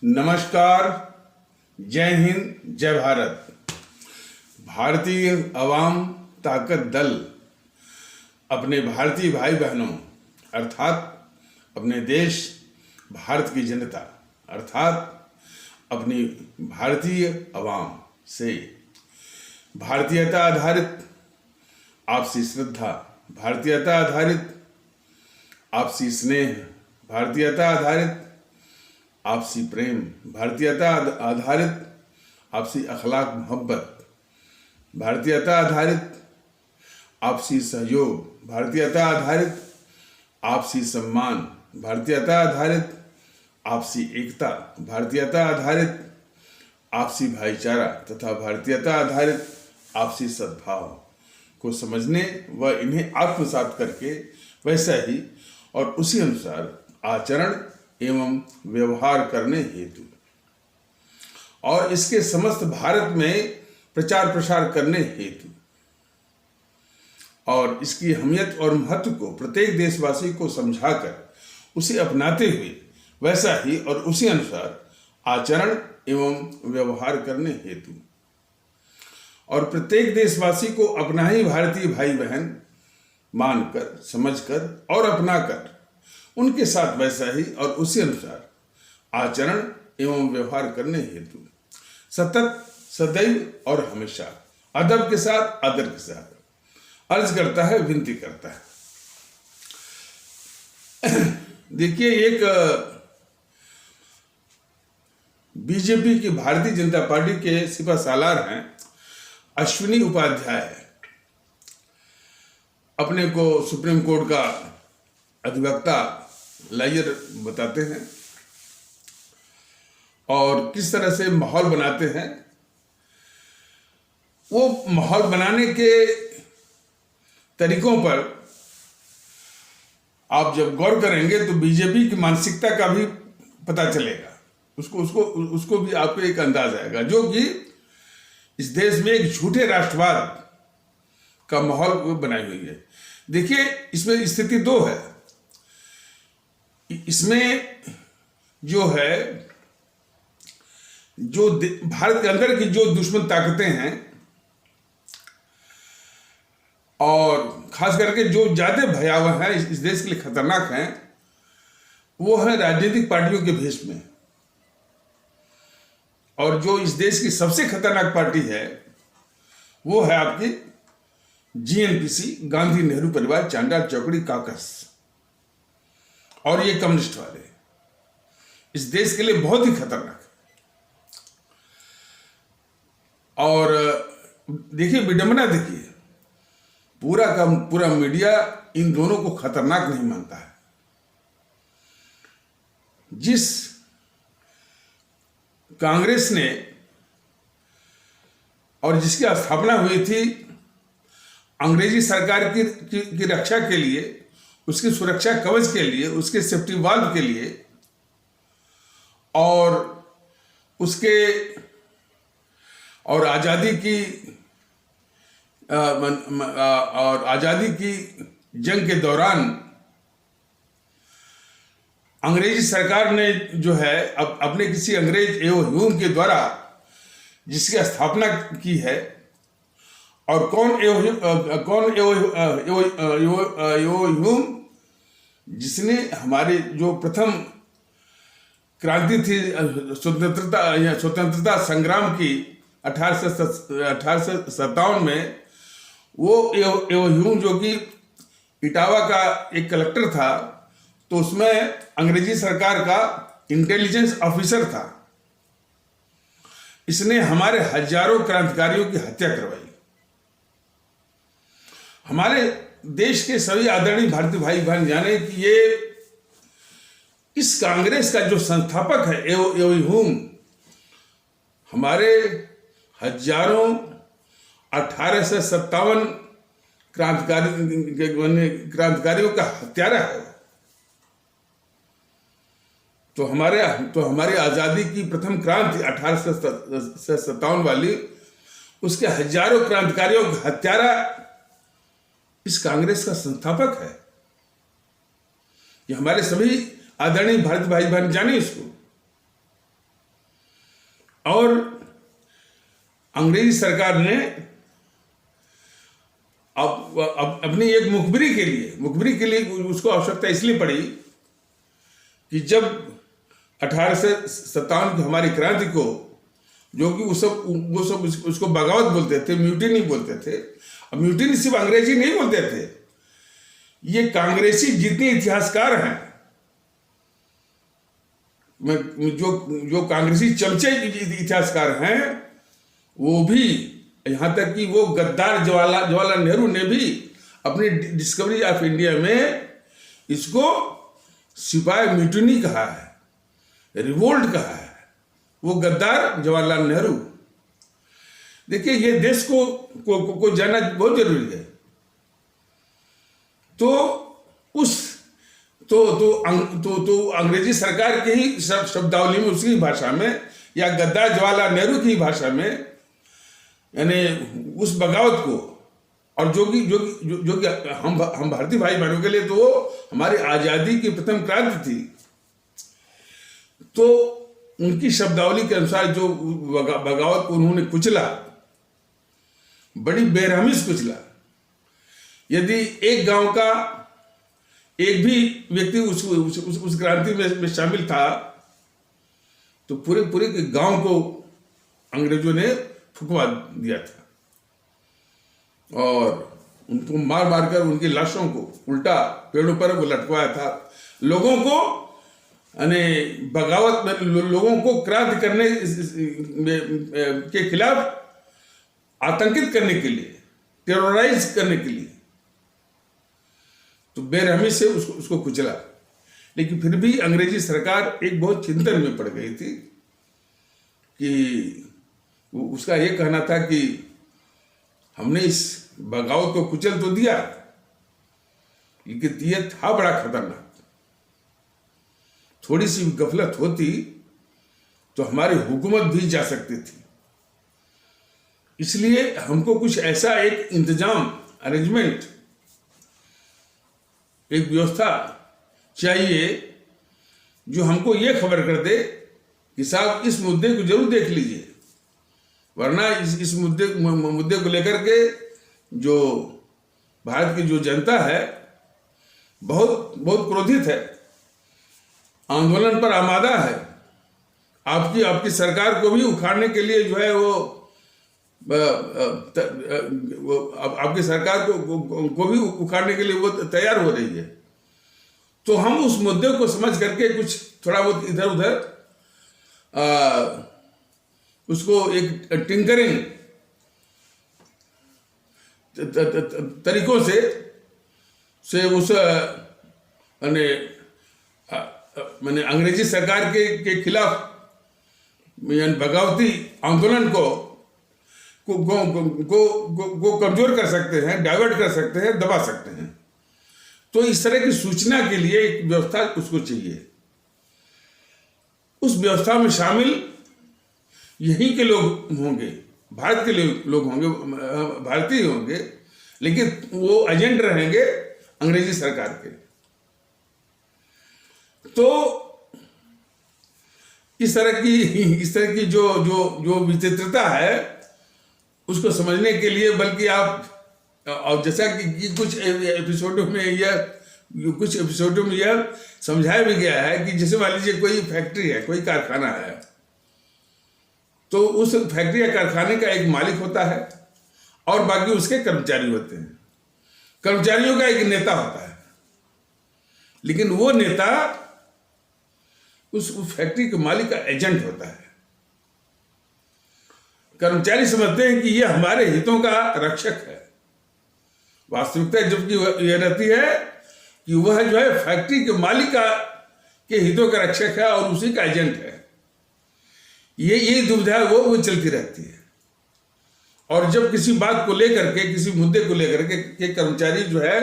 नमस्कार, जय हिंद, जय भारत। भारतीय अवाम ताकत दल अपने भारतीय भाई बहनों अर्थात अपने देश भारत की जनता अर्थात अपनी भारतीय अवाम से भारतीयता आधारित आपसी श्रद्धा, भारतीयता आधारित आपसी स्नेह, भारतीयता आधारित आपसी प्रेम, भारतीयता आधारित आपसी अखलाक मोहब्बत, भारतीयता आधारित आपसी सहयोग, भारतीयता आधारित आपसी सम्मान, भारतीयता आधारित आपसी एकता, भारतीयता आधारित आपसी भाईचारा तथा भारतीयता आधारित आपसी सद्भाव को समझने व इन्हें आत्मसात करके वैसा ही और उसी अनुसार आचरण एवं व्यवहार करने हेतु और इसके समस्त भारत में प्रचार प्रसार करने हेतु और इसकी अहमियत और महत्व को प्रत्येक देशवासी को समझाकर उसे अपनाते हुए वैसा ही और उसी अनुसार आचरण एवं व्यवहार करने हेतु और प्रत्येक देशवासी को अपना ही भारतीय भाई बहन मानकर, समझकर और अपनाकर उनके साथ वैसा ही और उसी अनुसार आचरण एवं व्यवहार करने हेतु सतत, सदैव और हमेशा अदब के साथ, आदर के साथ अर्ज करता है, विनती करता है। देखिए, एक बीजेपी की भारतीय जनता पार्टी के सिपा सालार हैं अश्विनी उपाध्याय, अपने को सुप्रीम कोर्ट का अधिवक्ता लॉयर बताते हैं और किस तरह से माहौल बनाते हैं। वो माहौल बनाने के तरीकों पर आप जब गौर करेंगे तो बीजेपी की मानसिकता का भी पता चलेगा, उसको भी आपको एक अंदाज आएगा, जो कि इस देश में एक झूठे राष्ट्रवाद का माहौल बनाई हुई है। देखिए, इसमें स्थिति दो है। इसमें जो है, जो भारत के अंदर की जो दुश्मन ताकतें हैं और खास करके जो ज्यादा भयावह है, इस देश के लिए खतरनाक हैं, वो है राजनीतिक पार्टियों के भेष में। और जो इस देश की सबसे खतरनाक पार्टी है वो है आपकी जीएनपीसी, गांधी नेहरू परिवार चांडाल चौकड़ी काकस, और ये कम्युनिस्ट वाले इस देश के लिए बहुत ही खतरनाक है। और देखिए, विडंबना देखिए, पूरा का पूरा मीडिया इन दोनों को खतरनाक नहीं मानता है। जिस कांग्रेस ने और जिसकी स्थापना हुई थी अंग्रेजी सरकार की रक्षा के लिए, उसकी सुरक्षा कवच के लिए, उसके सेफ्टी वाल्व के लिए और उसके और आजादी की जंग के दौरान अंग्रेजी सरकार ने जो है अपने किसी अंग्रेज एवं ह्यूम के द्वारा जिसकी स्थापना की है, और कौन ह्यूम, जिसने हमारे जो प्रथम क्रांति थी स्वतंत्रता संग्राम की 1857 में, वो ह्यूम जो कि इटावा का एक कलेक्टर था, तो उसमें अंग्रेजी सरकार का इंटेलिजेंस ऑफिसर था। इसने हमारे हजारों क्रांतिकारियों की हत्या करवाई। हमारे देश के सभी आदरणीय भारतीय भाई बहन जाने कि ये इस कांग्रेस का जो संस्थापक है ह्यूम, हमारे हजारों 1857 क्रांतिकारियों का हत्यारा है। तो हमारी आजादी की प्रथम क्रांति 1857 वाली, उसके हजारों क्रांतिकारियों का हत्यारा इस कांग्रेस का संस्थापक है। ये हमारे सभी आदरणीय भारतीय भाई बहन जाने इसको। और अंग्रेजी सरकार ने अब अपनी एक मुखबिरी के लिए उसको आवश्यकता इसलिए पड़ी कि जब 1857 की हमारी क्रांति को, जो कि वो सब उसको बगावत बोलते थे, म्यूटिनी बोलते थे। अब म्यूटिनी सिर्फ अंग्रेजी नहीं बोलते थे, ये कांग्रेसी जितने इतिहासकार हैं, जो कांग्रेसी चमचे इतिहासकार हैं, वो भी, यहां तक कि वो गद्दार जवाहरलाल नेहरू ने भी अपनी डिस्कवरी ऑफ इंडिया में इसको सिपाही म्यूटिनी कहा है, रिवोल्ट कहा है, वो गद्दार जवाहरलाल नेहरू। देखिए, ये देश को जानना बहुत जरूरी है। तो अंग्रेजी सरकार के ही शब्दावली में, उसकी भाषा में, या गद्दार जवाहरलाल नेहरू की भाषा में, यानी उस बगावत को, और जो कि हम भारतीय भाई बहनों के लिए तो वो हमारी आजादी की प्रथम क्रांति थी, तो उनकी शब्दावली के अनुसार जो बगावत को उन्होंने कुचला, बड़ी बेरहमी से कुचला। यदि एक गांव का एक भी व्यक्ति उस क्रांति में शामिल था, तो पूरे के गांव को अंग्रेजों ने फुकवा दिया था और उनको मार कर उनकी लाशों को उल्टा पेड़ों पर वो लटकवाया था। लोगों को, यानी बगावत में, लोगों को क्रांति करने के खिलाफ आतंकित करने के लिए, टेरराइज करने के लिए, तो बेरहमी से उसको कुचला। लेकिन फिर भी अंग्रेजी सरकार एक बहुत चिंतन में पड़ गई थी कि उसका ये कहना था कि हमने इस बगावत को कुचल तो दिया, लेकिन ये था बड़ा खतरनाक। थोड़ी सी गफलत होती तो हमारी हुकूमत भी जा सकती थी। इसलिए हमको कुछ ऐसा एक इंतजाम, अरेंजमेंट, एक व्यवस्था चाहिए जो हमको ये खबर कर दे कि साहब इस मुद्दे को जरूर देख लीजिए, वरना इस मुद्दे को लेकर के जो भारत की जो जनता है बहुत क्रोधित है, आंदोलन पर आमादा है। आपकी सरकार को भी उखाड़ने के लिए जो है वो आपकी सरकार को भी उखाड़ने के लिए वो तैयार हो रही है। तो हम उस मुद्दे को समझ करके कुछ थोड़ा बहुत इधर उधर उसको एक टिंकरिंग तरीकों से उस मैंने अंग्रेजी सरकार के खिलाफ बगावती आंदोलन को कमजोर कर सकते हैं, डाइवर्ट कर सकते हैं, दबा सकते हैं। तो इस तरह की सूचना के लिए एक व्यवस्था उसको चाहिए। उस व्यवस्था में शामिल यहीं के लोग होंगे, भारत के लोग होंगे, भारतीय होंगे, लेकिन वो एजेंट रहेंगे अंग्रेजी सरकार के। तो इस तरह की जो विचित्रता है उसको समझने के लिए, बल्कि आप, और जैसा कि कुछ एपिसोडों में यह समझाया भी गया है कि जैसे मान लीजिए कोई फैक्ट्री है, कोई कारखाना है, तो उस फैक्ट्री या कारखाने का एक मालिक होता है और बाकी उसके कर्मचारी होते हैं। कर्मचारियों का एक नेता होता है, लेकिन वो नेता उस फैक्ट्री के मालिक का एजेंट होता है। कर्मचारी समझते हैं कि ये हमारे हितों का रक्षक है। वास्तविकता जबकि यह रहती है कि वह जो है फैक्ट्री के मालिक के हितों का रक्षक है और उसी का एजेंट है। ये दुविधा वो चलती रहती है। और जब किसी बात को लेकर के, किसी मुद्दे को लेकर के कर्मचारी जो है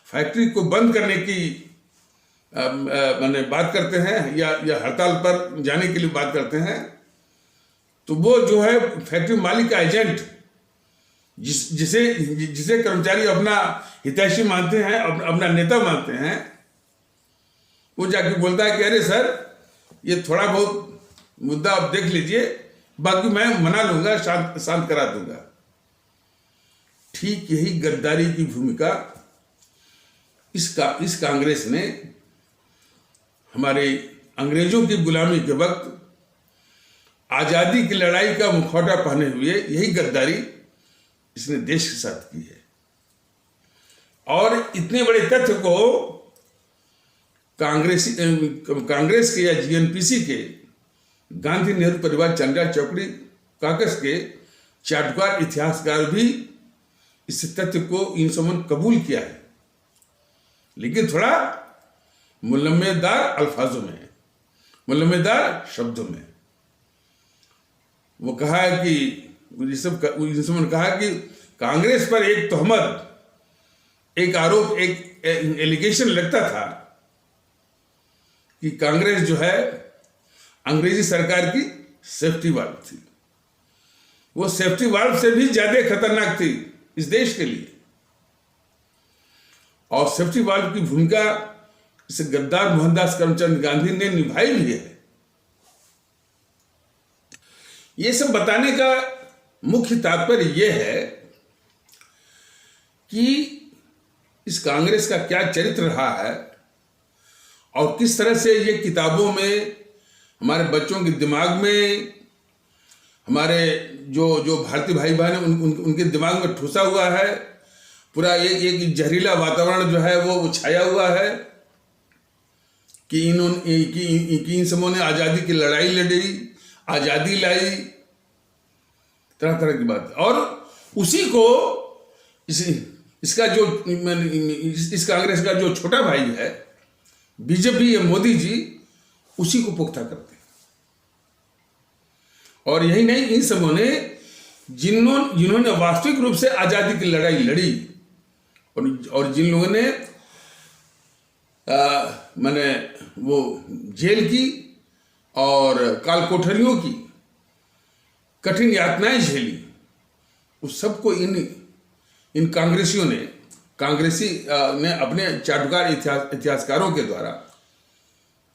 फैक्ट्री को बंद करने की बात करते हैं या हड़ताल पर जाने के लिए बात करते हैं, तो वो जो है फैक्ट्री मालिक का एजेंट, जिसे कर्मचारी अपना हितैषी मानते हैं, अपना नेता मानते हैं, वो जाके बोलता है कि अरे सर, ये थोड़ा बहुत मुद्दा आप देख लीजिए, बाकी मैं मना लूंगा, शांत करा दूंगा। ठीक यही गद्दारी की भूमिका इस कांग्रेस ने हमारे अंग्रेजों की गुलामी के वक्त आजादी की लड़ाई का मुखौटा पहने हुए यही गद्दारी इसने देश के साथ की है। और इतने बड़े तथ्य को कांग्रेस के या जीएनपीसी के गांधी नेहरू परिवार चंद्रा चौकड़ी काकस के चाटुकार इतिहासकार भी इस तथ्य को इन समन कबूल किया है, लेकिन थोड़ा मुलम्मेदार अल्फाजों में, मुलम्मेदार शब्दों में। वो कहा है कि इन समन कहा कि कांग्रेस पर एक तोहमत, एक आरोप, एक एलिगेशन लगता था कि कांग्रेस जो है अंग्रेजी सरकार की सेफ्टी वाल्व थी। वो सेफ्टी वाल्व से भी ज्यादा खतरनाक थी इस देश के लिए। और सेफ्टी वाल्व की भूमिका इस गद्दार मोहनदास करमचंद गांधी ने निभाई भी है। ये सब बताने का मुख्य तात्पर्य यह है कि इस कांग्रेस का क्या चरित्र रहा है और किस तरह से ये किताबों में, हमारे बच्चों के दिमाग में, हमारे जो भारतीय भाई बहन हैं उनके दिमाग में ठूसा हुआ है। पूरा एक जहरीला वातावरण जो है वो छाया हुआ है कि इन समूहों ने आज़ादी की लड़ाई लड़ी, आज़ादी लाई, तरह तरह की बात। और उसी को इसका जो इस कांग्रेस का जो छोटा भाई है बीजेपी या मोदी जी, उसी को पुख्ता करते हैं। और यही नहीं, इन समूहों ने जिन्होंने वास्तविक रूप से आज़ादी की लड़ाई लड़ी और जिन लोगों ने मैंने वो जेल की और काल कोठरियों की कठिन यातनाएं झेली, उस सबको इन कांग्रेसियों ने अपने चाटुकार इतिहासकारों के द्वारा,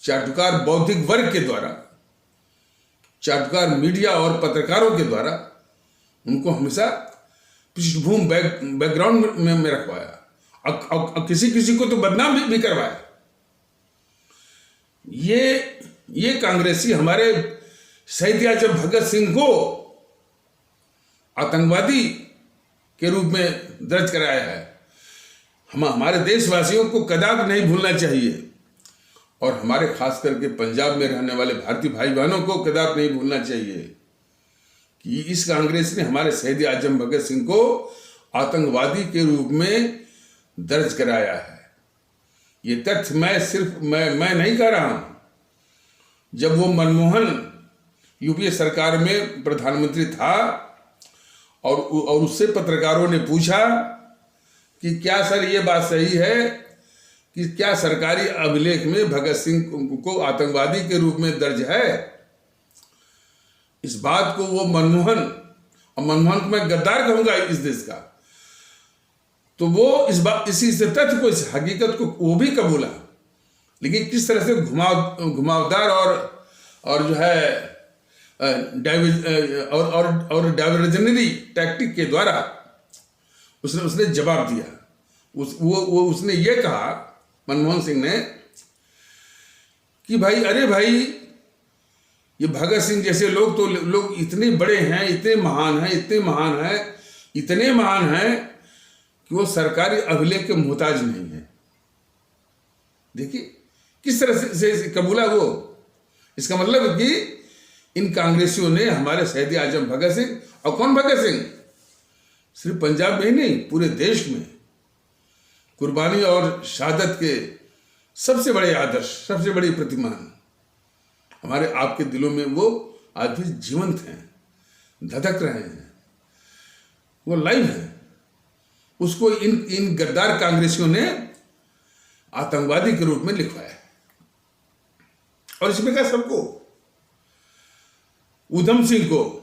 चाटुकार बौद्धिक वर्ग के द्वारा, चाटुकार मीडिया और पत्रकारों के द्वारा उनको हमेशा पृष्ठभूमि बैकग्राउंड में रखवाया और किसी को तो बदनाम भी करवाया। ये कांग्रेसी हमारे शहीद आजम भगत सिंह को आतंकवादी के रूप में दर्ज कराया है। हमारे देशवासियों को कदापि नहीं भूलना चाहिए और हमारे खास करके पंजाब में रहने वाले भारतीय भाई बहनों को कदापि नहीं भूलना चाहिए कि इस कांग्रेस ने हमारे शहीद आजम भगत सिंह को आतंकवादी के रूप में दर्ज कराया है। ये तथ्य मैं नहीं कह रहा हूं। जब वो मनमोहन यूपीए सरकार में प्रधानमंत्री था और उससे पत्रकारों ने पूछा कि क्या सर ये बात सही है कि क्या सरकारी अभिलेख में भगत सिंह को आतंकवादी के रूप में दर्ज है? इस बात को वो मनमोहन को मैं गद्दार कहूंगा इस देश का, तो वो इसी तथ्य को, इस हकीकत को वो भी कबूला, लेकिन किस तरह से घुमावदार और जो है डाइवर्जनरी टैक्टिक के द्वारा उसने जवाब दिया। उसने ये कहा, मनमोहन सिंह ने, कि भाई, अरे भाई, ये भगत सिंह जैसे लोग इतने बड़े हैं, इतने महान हैं कि वो सरकारी अभिलेख के मोहताज नहीं है। देखिए किस तरह से कबूला वो। इसका मतलब कि इन कांग्रेसियों ने हमारे शहीद आजम भगत सिंह, और कौन भगत सिंह, सिर्फ पंजाब में ही नहीं पूरे देश में कुर्बानी और शहादत के सबसे बड़े आदर्श, सबसे बड़ी प्रतिमान हमारे आपके दिलों में वो आज भी जीवंत हैं, धधक रहे हैं, वो लाइव है। उसको इन गद्दार कांग्रेसियों ने आतंकवादी के रूप में लिखवाया और इसमें क्या सबको, उधम सिंह को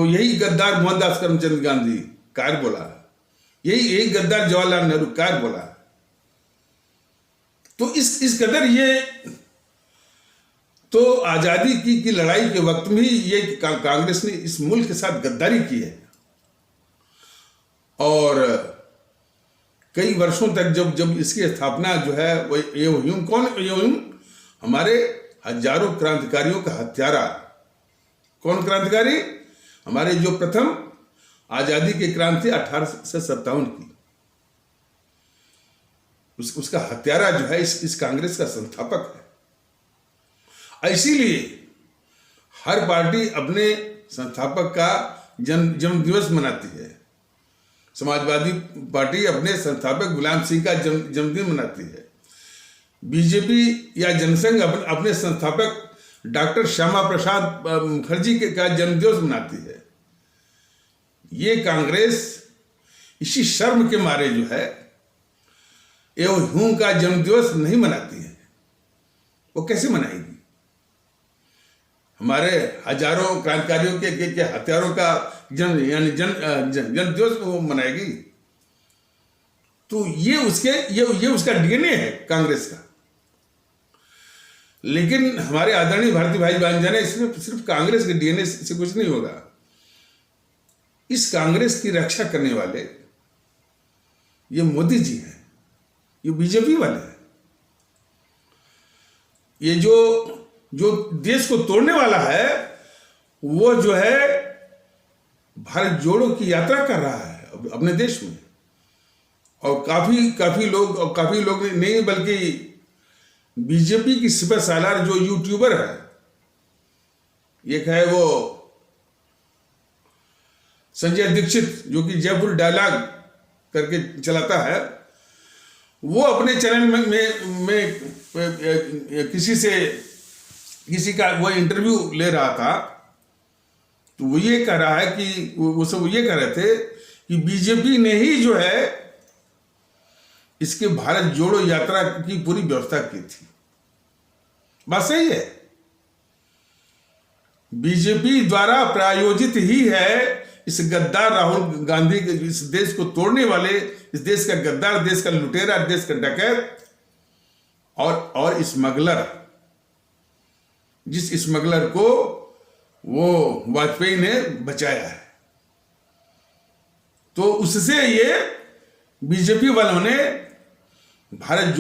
यही गद्दार मोहनदास करमचंद गांधी कार बोला, यही गद्दार जवाहरलाल नेहरू कार बोला। तो इस कदर ये तो आजादी की लड़ाई के वक्त में ये कांग्रेस ने इस मुल्क के साथ गद्दारी की है, और कई वर्षों तक जब इसकी स्थापना जो है वो ये हुई, कौन ये हुई? हमारे हजारों क्रांतिकारियों का हत्यारा। कौन क्रांतिकारी? हमारे जो प्रथम आजादी की क्रांति 1857 की, उसका हत्यारा जो है इस कांग्रेस का संस्थापक है। इसीलिए हर पार्टी अपने संस्थापक का जन्म दिवस मनाती है। समाजवादी पार्टी अपने संस्थापक गुलाम सिंह का जन्मदिन मनाती है। बीजेपी या जनसंघ अपने संस्थापक डॉक्टर श्यामा प्रसाद मुखर्जी का जन्मदिवस मनाती है। ये कांग्रेस इसी शर्म के मारे जो है ह्यू का जन्मदिवस नहीं मनाती है। वो कैसे मनाएगी? हमारे हजारों क्रांतिकारियों के हत्यारों का जन्म दिवस वो मनाएगी? तो ये उसका डीएनए है कांग्रेस का। लेकिन हमारे आदरणीय भारतीय भाई बहन जाने, इसमें सिर्फ कांग्रेस के डीएनए से कुछ नहीं होगा। इस कांग्रेस की रक्षा करने वाले ये मोदी जी हैं, ये बीजेपी वाले हैं। ये जो देश को तोड़ने वाला है वो जो है भारत जोड़ो की यात्रा कर रहा है अपने देश में। और काफी लोग नहीं, बल्कि बीजेपी की सिपह सालार जो यूट्यूबर है, एक है वो संजय दीक्षित, जो कि जयपुर डायलॉग करके चलाता है, वो अपने चैनल में किसी का वो इंटरव्यू ले रहा था। तो वो ये कह रहा है कि वो सब ये कह रहे थे कि बीजेपी ने ही जो है इसके भारत जोड़ो यात्रा की पूरी व्यवस्था की थी। बात सही है, बीजेपी द्वारा प्रायोजित ही है इस गद्दार राहुल गांधी के, इस देश को तोड़ने वाले, इस देश का गद्दार, देश का लुटेरा, देश का डकैत और स्मगलर, जिस स्मगलर को वो वाजपेयी ने बचाया है। तो उससे ये बीजेपी वालों ने भारत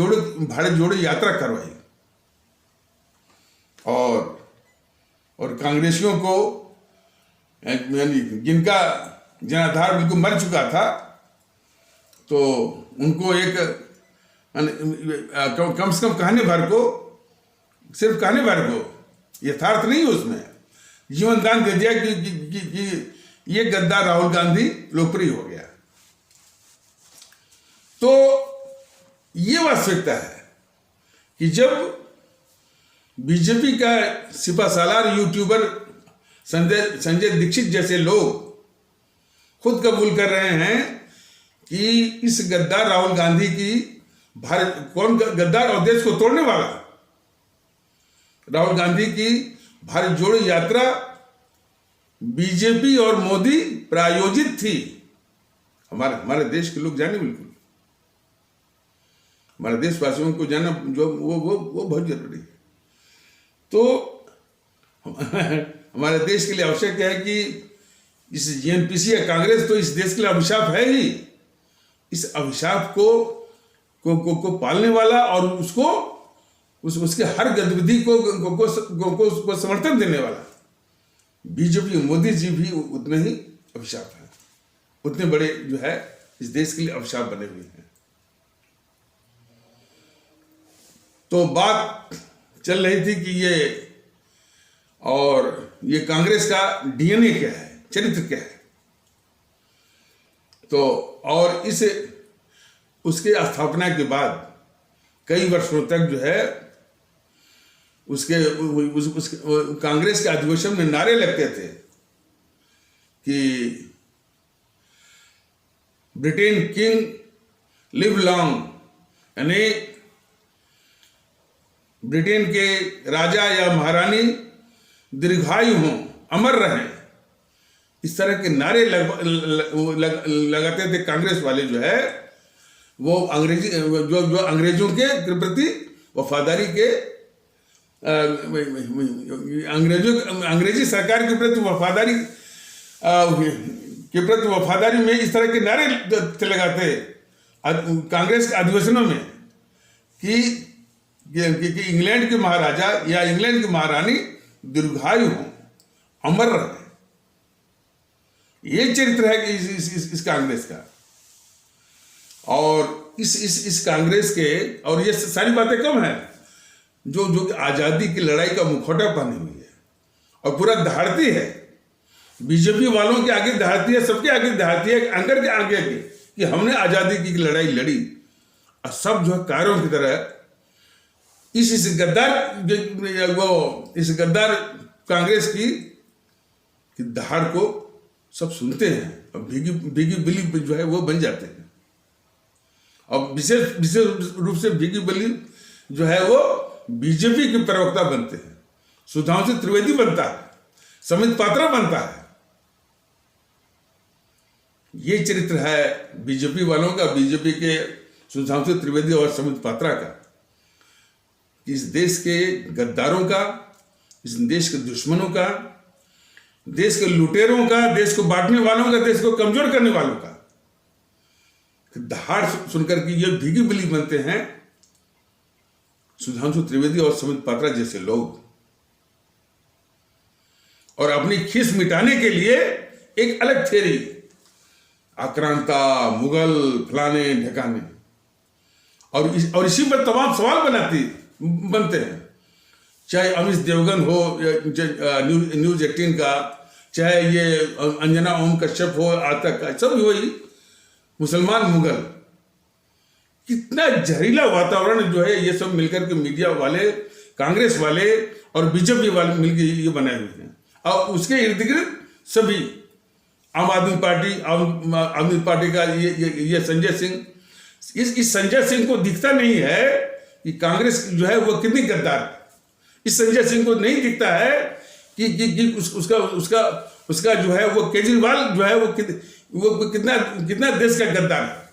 जोड़ो यात्रा करवाई, और कांग्रेसियों को, यानी जिनका जनाधार बिल्कुल मर चुका था, तो उनको एक कम से कम कहने भर को, सिर्फ कहने भर को, यथार्थ नहीं उसमें जीवन दान दे दिया कि ये गद्दार राहुल गांधी लोकप्रिय हो गया। तो ये वास्तविकता है कि जब बीजेपी का सिपहसालार यूट्यूबर संजय दीक्षित जैसे लोग खुद कबूल कर रहे हैं कि इस गद्दार राहुल गांधी की भारत, कौन गद्दार और देश को तोड़ने वाला, राहुल गांधी की भारत जोड़ो यात्रा बीजेपी और मोदी प्रायोजित थी। हमारे देश के लोग जाने, बिल्कुल हमारे देशवासियों को जानना जो वो बहुत जरूरी है। तो हमारे देश के लिए आवश्यक है कि इस जीएनपीसी या कांग्रेस तो इस देश के लिए अभिशाप है ही, इस अभिशाप को पालने वाला और उसके हर गतिविधि को समर्थन देने वाला बीजेपी, मोदी जी भी उतने ही अभिशाप है, उतने बड़े जो है इस देश के लिए अभिशाप बने हुए हैं। तो बात चल रही थी कि ये कांग्रेस का डीएनए क्या है, चरित्र क्या है। तो और उसके स्थापना के बाद कई वर्षों तक जो है उसके कांग्रेस के अधिवेशन में नारे लगते थे कि ब्रिटेन किंग लिव लॉन्ग, यानी ब्रिटेन के राजा या महारानी दीर्घायु हों, अमर रहें। इस तरह के नारे लगाते थे कांग्रेस वाले जो है, वो अंग्रेजों के प्रति वफादारी के अंग्रेजी सरकार के प्रति वफादारी में इस तरह के नारे लगाते कांग्रेस के अधिवेशनों में कि इंग्लैंड के महाराजा या इंग्लैंड की महारानी दीर्घायु हो, अमर रहे। ये चरित्र है कि इस कांग्रेस का। और इस कांग्रेस के, और ये सारी बातें कम है जो आजादी की लड़ाई का मुखौटा पहनी हुई है और पूरा दहाड़ती है, बीजेपी वालों के आगे दहाड़ती है, सबके आगे दहाड़ती है, अंगर के आगे की कि हमने आजादी की लड़ाई लड़ी। और सब जो है कायरों की तरह इस गद्दार कांग्रेस की दहाड़ को सब सुनते हैं और भीगी बिल्ली जो है वो बन जाते हैं। और विशेष रूप से भीगी बिल्ली जो है वो बीजेपी के प्रवक्ता बनते हैं। सुधांशु त्रिवेदी बनता है, समित पात्रा बनता है। ये चरित्र है बीजेपी वालों का, बीजेपी के सुधांशु त्रिवेदी और समित पात्रा का। इस देश के गद्दारों का, इस देश के दुश्मनों का, देश के लुटेरों का, देश को बांटने वालों का, देश को कमजोर करने वालों का दहाड़ सुनकर के ये भीगी बिल्ली बनते हैं सुधांशु त्रिवेदी और समित पात्रा जैसे लोग। और अपनी खीस मिटाने के लिए एक अलग थ्योरी, आक्रांता, मुगल, फलाने ढकाने, और इसी पर तमाम सवाल बनते हैं। चाहे अमिश देवगन हो न्यूज 18 का, चाहे ये अंजना ओम कश्यप हो आज तक का, सब वही मुसलमान मुगल। कितना जहरीला वातावरण जो है ये सब मिलकर के मीडिया वाले, कांग्रेस वाले और बीजेपी वाले मिलकर ये बनाए हुए हैं। और उसके इर्द गिर्द सभी आम आदमी पार्टी का ये संजय सिंह, इस संजय सिंह को दिखता नहीं है कि कांग्रेस जो है वो कितनी गद्दार है। इस संजय सिंह को नहीं दिखता है कि उसका जो है वो केजरीवाल जो है वो कितना देश का गद्दार है।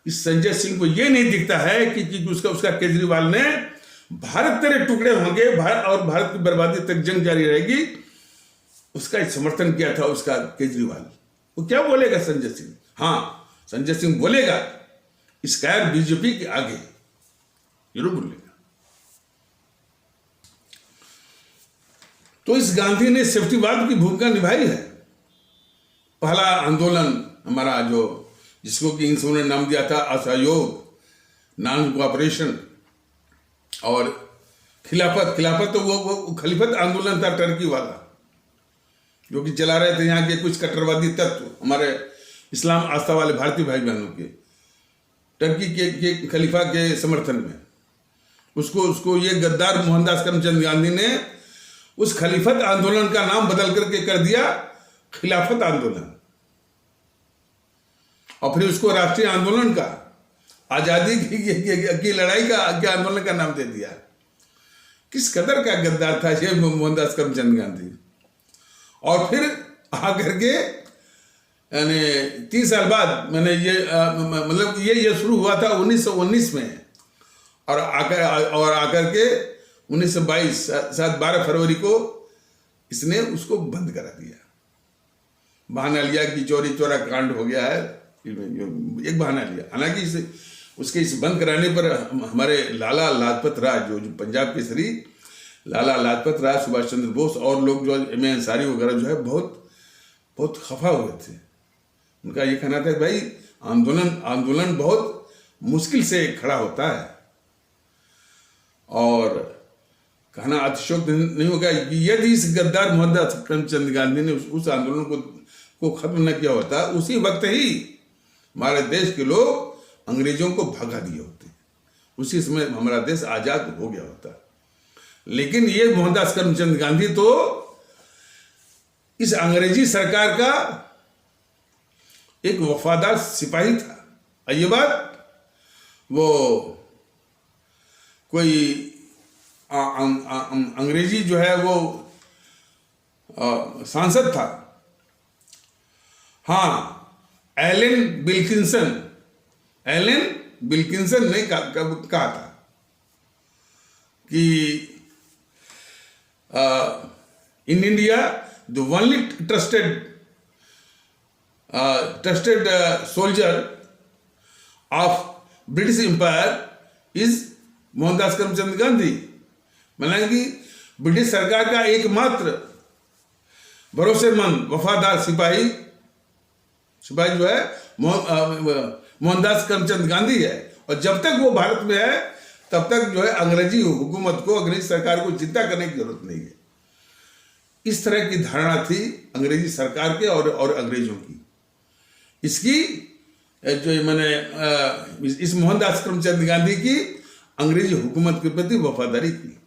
इस संजय सिंह को ये नहीं दिखता है कि उसका केजरीवाल ने भारत तेरे टुकड़े होंगे और भारत की बर्बादी तक जंग जारी रहेगी, उसका समर्थन किया था उसका केजरीवाल। वो क्या बोलेगा संजय सिंह? हाँ, संजय सिंह बोलेगा इस कायर बीजेपी के आगे जरूर बोलेगा। तो इस गांधी ने सेफ्टीवाद की भूमिका निभाई है। पहला आंदोलन हमारा जिसको कि इन सबों ने नाम दिया था असहयोग, नॉन कोऑपरेशन, और खिलाफत तो वो खलीफत आंदोलन था टर्की वाला, जो कि चला रहे थे यहाँ के कुछ कट्टरवादी तत्व, हमारे इस्लाम आस्था वाले भारतीय भाई बहनों के, टर्की के खलीफा के समर्थन में। उसको ये गद्दार मोहनदास करमचंद गांधी ने उस खलीफत आंदोलन का नाम बदल करके कर दिया खिलाफत आंदोलन, और फिर उसको राष्ट्रीय आंदोलन का, आजादी की लड़ाई का आंदोलन का नाम दे दिया। किस कदर का गद्दार था ये मोहनदास करमचंद गांधी। और फिर आकर के यानी 30 साल बाद मैंने ये शुरू हुआ था 1919 में, और आकर के 1922 शायद 12 फरवरी को इसने उसको बंद करा दिया। बहाना लिया कि चोरी चोरा कांड हो गया है, एक बहाना लिया। हालांकि उसके इस बंद कराने पर हमारे लाला लाजपत राय, जो पंजाब केसरी लाला लाजपत राय, सुभाष चंद्र बोस और लोग जो एम ए अंसारी वगैरह जो है बहुत खफा हुए थे। उनका ये कहना था भाई आंदोलन बहुत मुश्किल से खड़ा होता है, और कहना अतिशयोक्ति नहीं होगा कि यदि इस गद्दार मोहनदास करमचंद गांधी ने उस आंदोलन को खत्म न किया होता, उसी वक्त ही हमारे देश के लोग अंग्रेजों को भगा दिए होते, उसी समय हमारा देश आजाद हो गया होता। लेकिन ये मोहनदास करमचंद गांधी तो इस अंग्रेजी सरकार का एक वफादार सिपाही था। ये बात वो कोई अंग्रेजी जो है वो सांसद था, हाँ, एलन बिल्किंसन ने कहा था कि in India, the only trusted soldier of British Empire is Mohandas Karamchand Gandhi. माना कि ब्रिटिश सरकार का एकमात्र भरोसेमंद वफादार सिपाही जो है मोहनदास करमचंद गांधी है। और जब तक वो भारत में है तब तक जो है अंग्रेजी हुकूमत को, अंग्रेजी सरकार को चिंता करने की जरूरत नहीं है। इस तरह की धारणा थी अंग्रेजी सरकार के और अंग्रेजों की। इसकी जो मैंने इस मोहनदास करमचंद गांधी की अंग्रेजी हुकूमत के प्रति वफादारी की,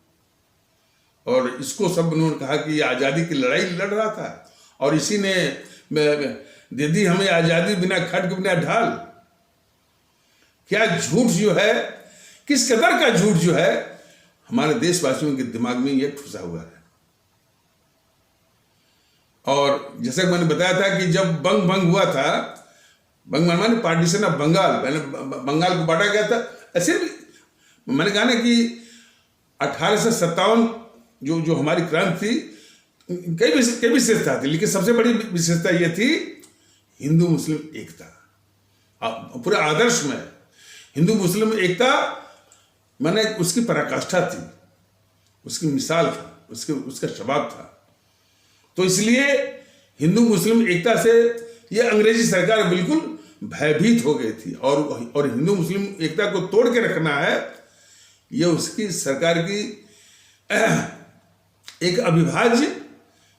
और इसको सब उन्होंने कहा कि ये आज़ादी की लड़ाई लड़ रहा था और इसी ने दे दी हमें आज़ादी बिना खड्ग बिना ढाल। क्या झूठ जो है, किस कदर का झूठ जो है हमारे देशवासियों के दिमाग में ये ठुसा हुआ है। और जैसे मैंने बताया था कि जब भंग हुआ था, भंग माने पार्टीशन ऑफ बंगाल, पहले बंगाल को बांटा गया था। ऐसे मैंने कहा ना कि 1857 जो हमारी क्रांति थी, कई विशेषता थी, लेकिन सबसे बड़ी विशेषता यह थी हिंदू मुस्लिम एकता। पूरे आदर्श में हिंदू मुस्लिम एकता मैंने उसकी पराकाष्ठा थी, उसकी मिसाल था, उसका शबाब था। तो इसलिए हिंदू मुस्लिम एकता से ये अंग्रेजी सरकार बिल्कुल भयभीत हो गई थी, और हिंदू मुस्लिम एकता को तोड़ के रखना है, ये उसकी सरकार की एक अविभाज्य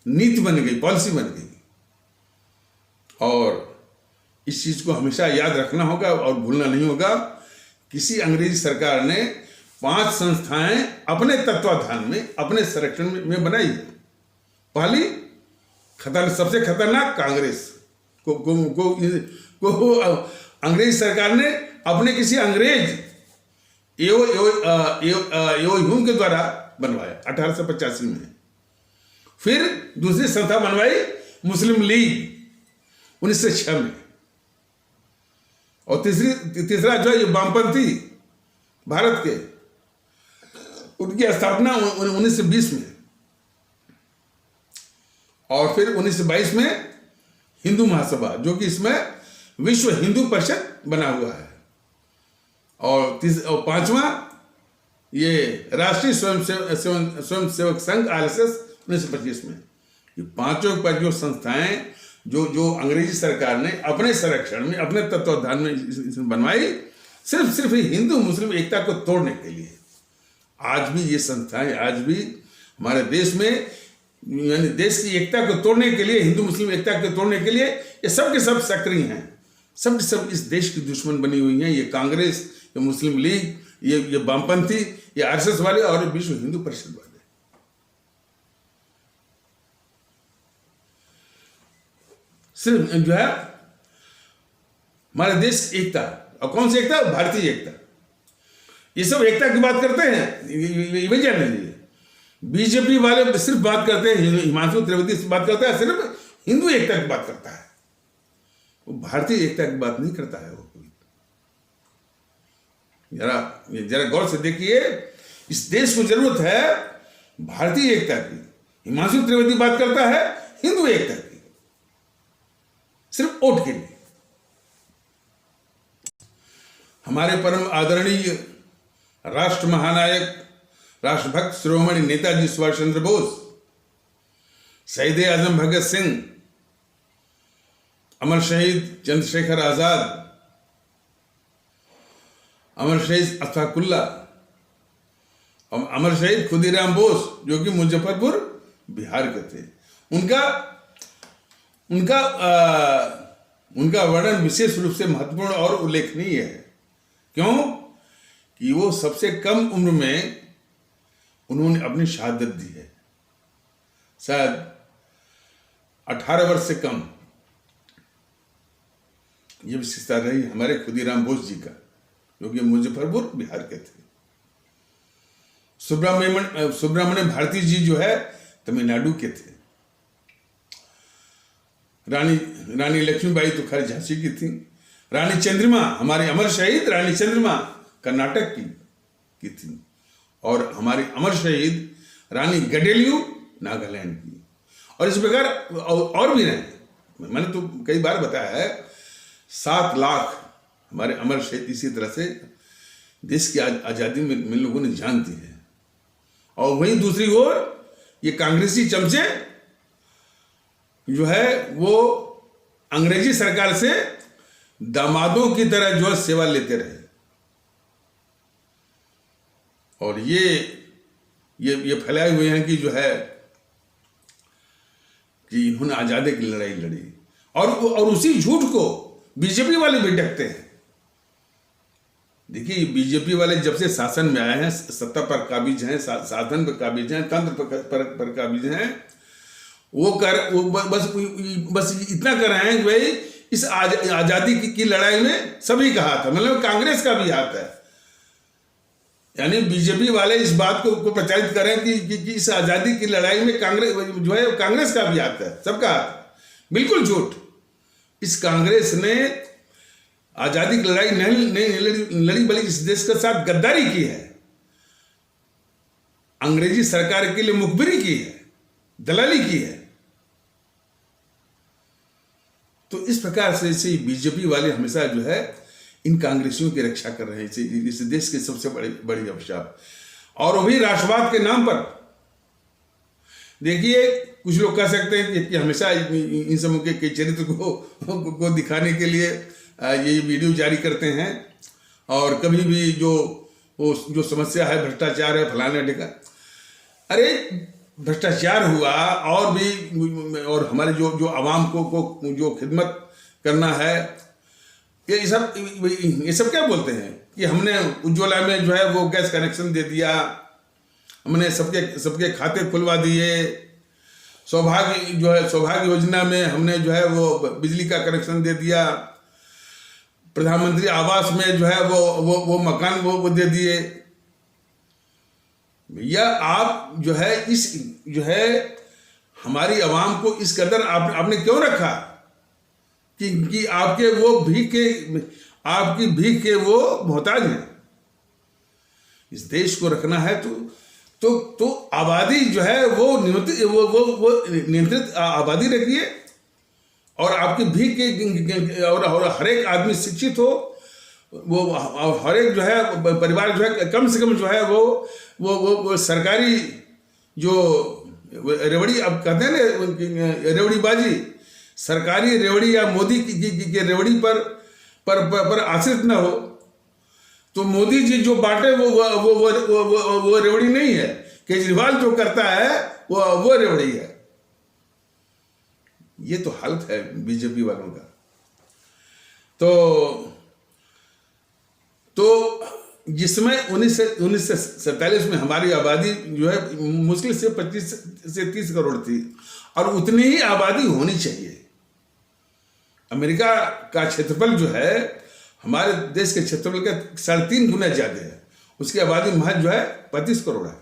नीति बन गई, पॉलिसी बन गई। और इस चीज को हमेशा याद रखना होगा और भूलना नहीं होगा। किसी अंग्रेजी सरकार ने 5 संस्थाएं अपने तत्वाधान में, अपने संरक्षण में बनाई है। पहली सबसे खतरनाक कांग्रेस को अंग्रेजी सरकार ने अपने किसी अंग्रेज ह्यूम के द्वारा बनवाया 1885 में। फिर दूसरी संस्था बनवाई मुस्लिम लीग 1906 में, और तीसरा जो है ये वामपंथी भारत के, उनकी स्थापना 1920 में, और फिर 1922 में हिंदू महासभा, जो कि इसमें विश्व हिंदू परिषद बना हुआ है, और 5वां ये राष्ट्रीय स्वयंसेवक संघ RSS 1925 में। ये पांचों संस्थाएं जो अंग्रेजी सरकार ने अपने संरक्षण में, अपने तत्वाधान में बनवाई, सिर्फ हिंदू मुस्लिम एकता को तोड़ने के लिए। आज भी ये संस्थाएं, आज भी हमारे देश में, यानी देश की एकता को तोड़ने के लिए, हिंदू मुस्लिम एकता को तोड़ने के लिए ये सब के सब सक्रिय हैं, सब इस देश की दुश्मन बनी हुई हैं। ये कांग्रेस, ये मुस्लिम लीग, ये वामपंथी, ये RSS वाले और विश्व हिंदू परिषद वाले। सिर्फ जो है हमारे देश की एकता, और कौन सी एकता? भारतीय एकता। ये सब एकता की बात करते हैं, ये वजह नहीं है। बीजेपी वाले सिर्फ बात करते हैं, हिमांशु त्रिवेदी बात करता है, सिर्फ हिंदू एकता की बात करता है, वो भारतीय एकता की बात नहीं करता है। वो कोई जरा गौर से देखिए, इस देश को जरूरत है भारतीय एकता की। हिमांशु त्रिवेदी बात करता है हिंदू एकता की, सिर्फ वोट के लिए। हमारे परम आदरणीय राष्ट्र महानायक, राष्ट्रभक्त शिरोमणि नेताजी सुभाष चंद्र बोस, शहीद आजम भगत सिंह, अमर शहीद चंद्रशेखर आजाद, अमर शहीद अताकुल्ला, अमर शहीद खुदीराम बोस, जो कि मुजफ्फरपुर बिहार के थे, उनका वर्णन विशेष रूप से महत्वपूर्ण और उल्लेखनीय है। क्यों? कि वो सबसे कम उम्र में उन्होंने अपनी शहादत दी है। शायद 18 वर्ष से कम ये विशेषता रही हमारे खुदीराम बोस जी का, जो कि मुजफ्फरपुर बिहार के थे। सुब्रमण्य भारती जी जो है तमिलनाडु के थे। रानी लक्ष्मीबाई तो खैर झांसी की थी। रानी चंद्रिमा, हमारी अमर शहीद रानी चंद्रिमा कर्नाटक की थी। और हमारी अमर शहीद रानी गडेलियू नागालैंड की, और इस प्रकार और भी रहे। मैंने तो कई बार बताया है, 7 लाख हमारे अमर शहीद इसी तरह से देश की आज़ादी में लोगों ने जान दी है। और वहीं दूसरी ओर ये कांग्रेसी चमचे जो है वो अंग्रेजी सरकार से दामादों की तरह जो है सेवा लेते रहे, और ये फैलाए हुए हैं कि जो है कि इन्होंने आजादी की लड़ाई लड़ी, और उसी झूठ को बीजेपी वाले भी ढकते हैं। देखिए, बीजेपी वाले जब से शासन में आए हैं, सत्ता पर काबिज हैं, साधन पर काबिज हैं, तंत्र पर काबिज हैं, वो बस इतना कर रहे हैं कि भाई इस आजादी की लड़ाई में सभी का हाथ है, मतलब कांग्रेस का भी हाथ है। यानी बीजेपी वाले इस बात को प्रचारित करें कि इस आजादी की लड़ाई में कांग्रेस जो है, कांग्रेस का भी हाथ है, सबका हाथ है। बिल्कुल झूठ। इस कांग्रेस ने आजादी की लड़ाई नहीं लड़ी, बल्कि इस देश के साथ गद्दारी की है, अंग्रेजी सरकार के लिए मुखबिरी की है, दलाली की है। तो इस प्रकार से बीजेपी वाले हमेशा जो है इन कांग्रेसियों की रक्षा कर रहे हैं, इस देश के सबसे बड़ी अभिशाप, और वो भी राष्ट्रवाद के नाम पर। देखिए, कुछ लोग कह सकते हैं कि हमेशा इन समूह के चरित्र को दिखाने के लिए ये वीडियो जारी करते हैं, और कभी भी जो समस्या है, भ्रष्टाचार है, फलाने ढेका, अरे भ्रष्टाचार हुआ, और भी, और हमारे जो आवाम को जो खिदमत करना है, ये सब क्या बोलते हैं कि हमने उज्ज्वला में जो है वो गैस कनेक्शन दे दिया, हमने सबके खाते खुलवा दिए, सौभाग्य योजना में हमने जो है वो बिजली का कनेक्शन दे दिया, प्रधानमंत्री आवास में जो है वो मकान वो दे दिए। भैया, आप जो है हमारी आवाम को इस कदर आपने क्यों रखा कि आपकी भीख के वो मोहताज हैं। इस देश को रखना है तो आबादी जो है वो नियंत्रित आबादी रखिए, और आपकी भीख के और हर एक आदमी शिक्षित हो, वो हर एक जो है परिवार जो है कम से कम जो है वो सरकारी जो रेवड़ी, अब कहते हैं ना रेवड़ीबाजी, सरकारी रेवड़ी या मोदी की रेवड़ी पर आश्रित न हो। तो मोदी जी जो बांटे वो रेवड़ी नहीं है, केजरीवाल जो करता है वो रेवड़ी है। ये तो हालत है बीजेपी वालों का। तो जिसमें 1947 में हमारी आबादी जो है मुश्किल से 25 से 30 करोड़ थी, और उतनी ही आबादी होनी चाहिए। अमेरिका का क्षेत्रफल जो है हमारे देश के क्षेत्रफल का 3.5 गुना ज्यादा है, उसकी आबादी महज जो है 35 करोड़ है।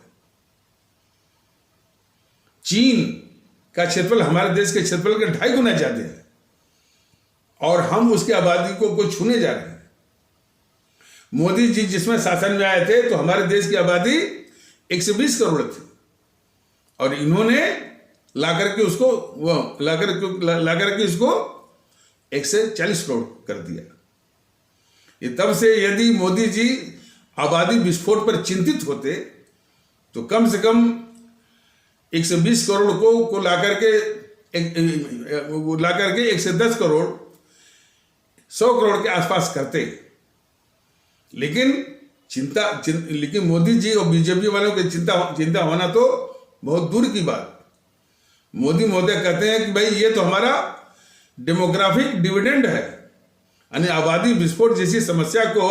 चीन का क्षेत्रफल हमारे देश के क्षेत्रफल का 2.5 गुना ज्यादा है, और हम उसकी आबादी को छूने जा रहे हैं। मोदी जी जिसमें शासन में आए थे तो हमारे देश की आबादी 120 करोड़ थी, और इन्होंने लाकर के इसको 140 करोड़ कर दिया। ये तब से यदि मोदी जी आबादी विस्फोट पर चिंतित होते तो कम से कम 120 करोड़ को लाकर के 110 करोड़ 100 करोड़ के आसपास करते। लेकिन मोदी जी और बीजेपी वालों की चिंता होना तो बहुत दूर की बात। मोदी महोदय कहते हैं कि भाई ये तो हमारा डेमोग्राफिक डिविडेंड है, यानी आबादी विस्फोट जैसी समस्या को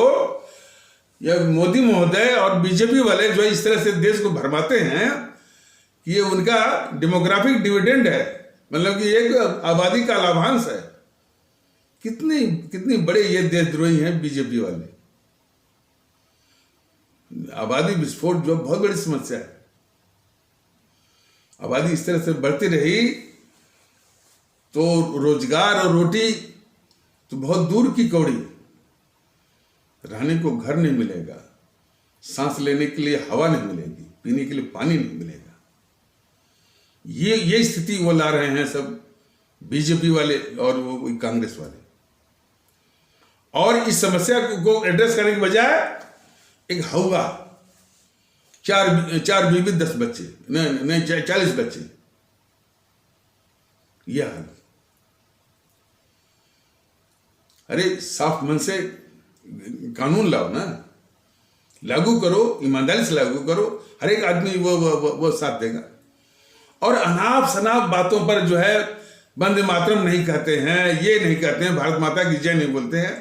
यह मोदी महोदय और बीजेपी वाले जो इस तरह से देश को भरमाते हैं कि ये उनका डेमोग्राफिक डिविडेंड है, मतलब कि एक आबादी का लाभांश है। कितनी बड़े ये देशद्रोही हैं बीजेपी वाले। आबादी विस्फोट जो बहुत बड़ी समस्या है। आबादी इस तरह से बढ़ती रही तो रोजगार और रोटी तो बहुत दूर की कौड़ी, रहने को घर नहीं मिलेगा, सांस लेने के लिए हवा नहीं मिलेगी, पीने के लिए पानी नहीं मिलेगा। ये स्थिति वो ला रहे हैं सब बीजेपी वाले और वो कांग्रेस वाले। और इस समस्या को एड्रेस करने के बजाय एक हवा, 4 बीबी 10 बच्चे, नहीं 40 बच्चे, यह हाल। अरे साफ मन से कानून लाओ ना, लागू करो, ईमानदारी से लागू करो, हर एक आदमी वो साथ देगा। और अनाप शनाप बातों पर जो है वंदे मातरम नहीं कहते हैं, ये नहीं कहते हैं, भारत माता की जय नहीं बोलते हैं।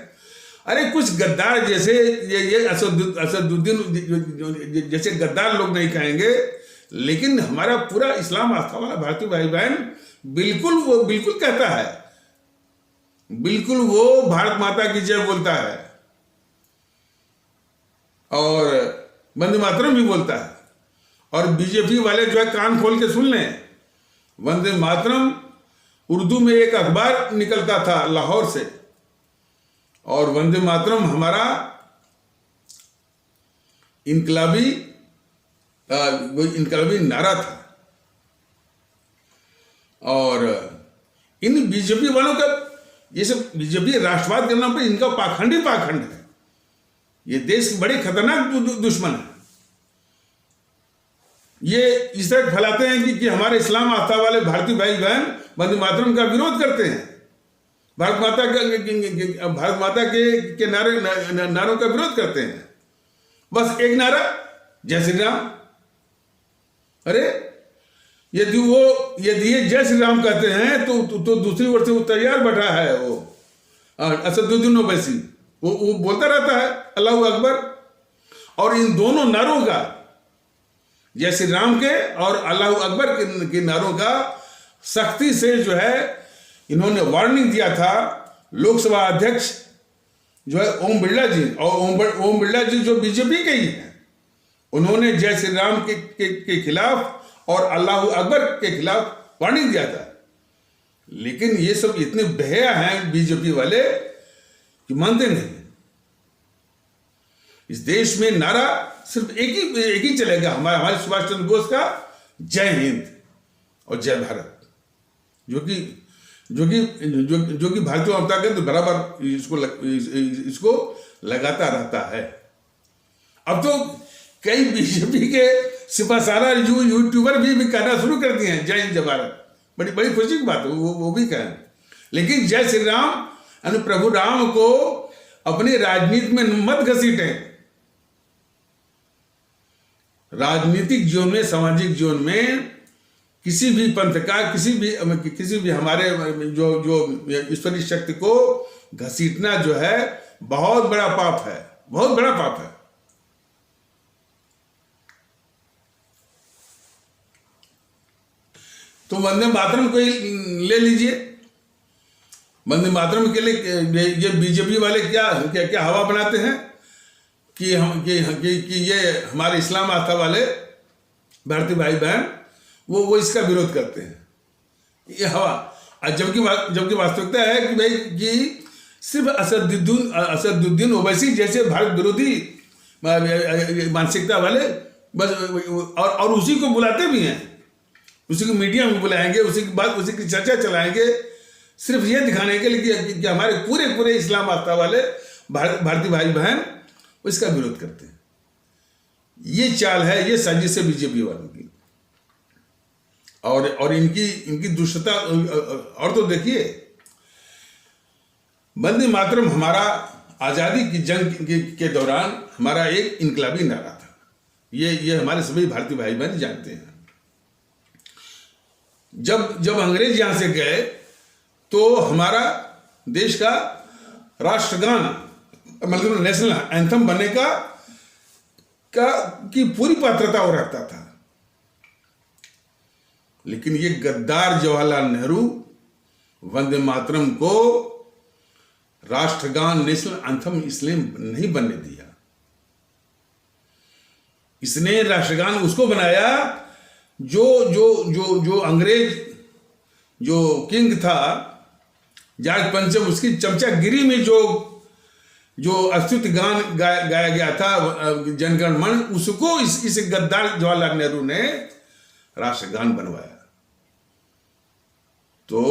अरे कुछ गद्दार जैसे ये असदुद्दीन जैसे गद्दार लोग नहीं कहेंगे, लेकिन हमारा पूरा इस्लाम आस्था वाला भारतीय भाई बहन बिल्कुल कहता है, बिल्कुल वो भारत माता की जय बोलता है और वंदे मातरम भी बोलता है। और बीजेपी वाले जो है कान खोल के सुन लें, वंदे मातरम उर्दू में एक अखबार निकलता था लाहौर से, और वंदे मातरम हमारा इनकलाबी नारा था। और इन बीजेपी वालों का, ये सब बीजेपी राष्ट्रवाद के नाम पर इनका पाखंड है। ये देश के बड़े खतरनाक दुश्मन है। ये इस तरह फैलाते हैं कि हमारे इस्लाम आस्था वाले भारतीय भाई बहन वंदे मातरम का विरोध करते हैं, भारत माता के नारों का विरोध करते हैं। बस एक नारा, जय श्री राम। अरे यदि ये जय श्री राम कहते हैं तो दूसरी ओर से वो तैयार बैठा है, वो असदुद्दीन ओवैसी, वो बोलता रहता है अल्लाहू अकबर। और इन दोनों नारों का, जय श्री राम के और अल्लाहू अकबर के नारों का सख्ती से जो है इन्होंने वार्निंग दिया था लोकसभा अध्यक्ष जो है ओम बिरला जी, और ओम बिरला जी जो बीजेपी के ही हैं, उन्होंने जय श्री राम के खिलाफ और अल्लाहू अकबर के खिलाफ वार्निंग दिया था। लेकिन ये सब इतने बेहया हैं बीजेपी वाले कि मानते नहीं। इस देश में नारा सिर्फ एक ही चलेगा, हमारे सुभाष चंद्र बोस का जय हिंद और जय भारत, जो कि भारतीय जनता के बराबर इसको लगाता रहता है। अब तो कई बीजेपी के सिपासारा यूट्यूबर भी कहना शुरू कर दिए हैं जय हिंद जय भारत। बड़ी खुशी की बात है, वो भी कहें। लेकिन जय श्री राम यानी प्रभु राम को अपनी राजनीति में मत घसीटें। राजनीतिक जीवन में, सामाजिक जीवन में किसी भी पंथ का, किसी भी हमारे जो ईश्वरीय शक्ति को घसीटना जो है बहुत बड़ा पाप है, बहुत बड़ा पाप है। तो वंदे मातरम को ले लीजिए। वंदे मातरम के लिए ये बीजेपी वाले क्या हवा बनाते हैं कि ये हमारे इस्लाम आस्था वाले भारतीय भाई बहन वो इसका विरोध करते हैं, ये हवा। जबकि वास्तविकता है कि भाई कि सिर्फ असदुद्दीन ओवैसी जैसे भारत विरोधी मानसिकता वाले बस, और उसी को बुलाते भी हैं, उसी को मीडिया में बुलाएंगे, उसी की चर्चा चलाएंगे, सिर्फ ये दिखाने के लिए कि हमारे पूरे इस्लाम आस्था वाले भारतीय भाई बहन इसका विरोध करते हैं। ये चाल है, ये साजिश है बीजेपी वालों की। और इनकी दुष्टता और तो देखिए, वंदे मातरम हमारा आजादी की जंग के दौरान हमारा एक इनकलाबी नारा था। ये हमारे सभी भारतीय भाई बहन जानते हैं। जब अंग्रेज यहां से गए तो हमारा देश का राष्ट्रगान, मतलब नेशनल एंथम बनने की पूरी पात्रता हो रखता था। लेकिन ये गद्दार जवाहरलाल नेहरू वंदे मातरम को राष्ट्रगान, नेशनल एंथम इसलिए नहीं बनने दिया। इसने राष्ट्रगान उसको बनाया जो अंग्रेज जो किंग था जॉर्ज पंचम, उसकी चमचागिरी में जो अस्तुति गान गाया गया था जनगण मन, उसको इस गद्दार जवाहरलाल नेहरू ने राष्ट्रगान बनवाया। तो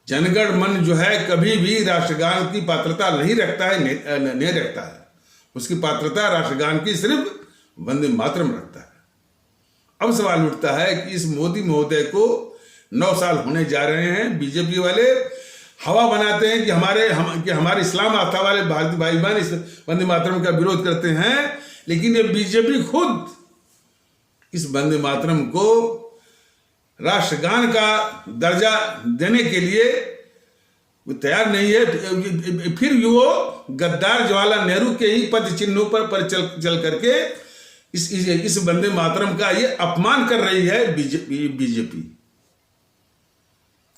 जनगण मन जो है कभी भी राष्ट्रगान की पात्रता नहीं रखता है, नहीं रखता है। उसकी पात्रता राष्ट्रगान की सिर्फ वंदे मातरम रखता है। अब सवाल उठता है कि इस मोदी महोदय को 9 साल होने जा रहे हैं, बीजेपी वाले हवा बनाते हैं कि हमारे इस्लाम आस्था वाले भारतीय भाई बहन इस वंदे मातरम का विरोध करते हैं, लेकिन ये बीजेपी खुद इस वंदे मातरम को राष्ट्रगान का दर्जा देने के लिए वो तैयार नहीं है। फिर वो गद्दार जवाहरलाल नेहरू के ही पद चिन्हों पर चल करके इस वंदे मातरम का ये अपमान कर रही है बीजेपी।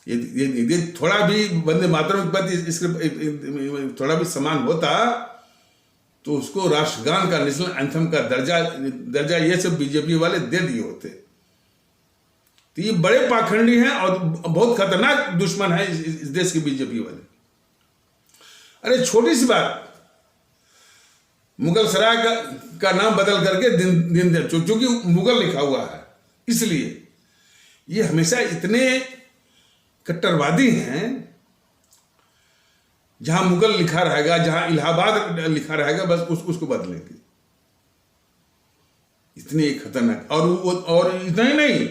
ये थोड़ा भी वंदे मातरम के प्रति इसके थोड़ा भी सम्मान होता तो उसको राष्ट्रगान का, नेशनल एंथम का दर्जा ये सब बीजेपी वाले दे दिए होते। तो ये बड़े पाखंडी हैं और बहुत खतरनाक दुश्मन है इस देश के बीजेपी वाले। अरे छोटी सी बात, मुगल सराय का नाम बदल करके दिन चूंकि मुगल लिखा हुआ है, इसलिए ये हमेशा इतने कट्टरवादी हैं। जहां मुगल लिखा रहेगा, जहां इलाहाबाद लिखा रहेगा, बस उसको बदलेंगे। इतने खतरनाक। और इतना ही नहीं,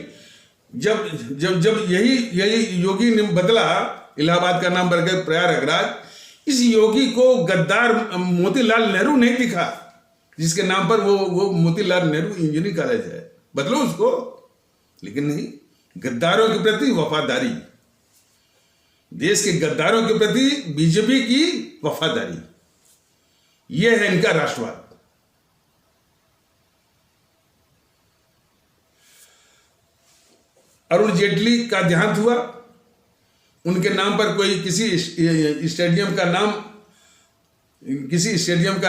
जब यही योगी ने बदला, इलाहाबाद का नाम बदल प्रयागराज, इस योगी को गद्दार मोतीलाल नेहरू नहीं दिखा, जिसके नाम पर वो मोतीलाल नेहरू इंजीनियरिंग कॉलेज है, बदलो उसको। लेकिन नहीं, गद्दारों के प्रति वफादारी, देश के गद्दारों के प्रति बीजेपी की वफादारी, यह है इनका राष्ट्रवाद। अरुण जेटली का देहांत हुआ, उनके नाम पर कोई किसी स्टेडियम का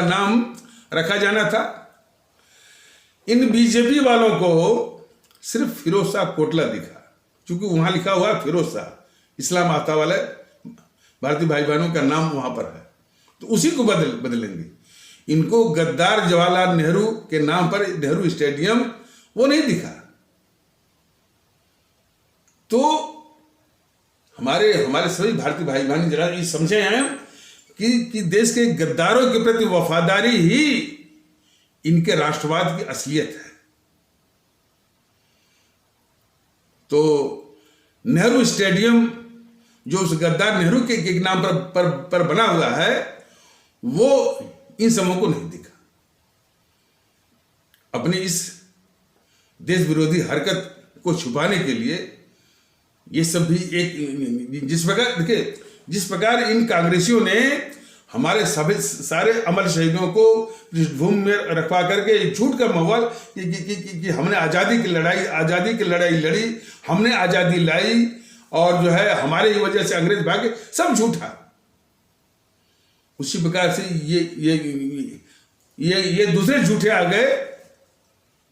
नाम रखा जाना था। इन बीजेपी वालों को सिर्फ फिरोज शाह कोटला दिखा, क्योंकि वहां लिखा हुआ फिरोज शाह, इस्लाम आस्था वाले भारतीय भाई बहनों का नाम वहां पर है, तो उसी को बदलेंगे। इनको गद्दार जवाहरलाल नेहरू के नाम पर नेहरू स्टेडियम वो नहीं दिखा। तो हमारे सभी भारतीय भाई बहन जरा ये समझे हैं कि देश के गद्दारों के प्रति वफादारी ही इनके राष्ट्रवाद की असलियत है। तो नेहरू स्टेडियम जो उस गद्दार नेहरू के नाम पर बना हुआ है, वो इन समूह को नहीं दिखा। अपनी इस देश विरोधी हरकत को छुपाने के लिए ये सब भी एक, जिस प्रकार इन कांग्रेसियों ने हमारे सारे अमर शहीदों को पृष्ठभूमि में रखवा करके झूठ का माहौल कि हमने आज़ादी की लड़ाई लड़ी, हमने आज़ादी लाई और जो है हमारे ही वजह से अंग्रेज भागे, सब झूठा। उसी प्रकार से ये दूसरे झूठे आ गए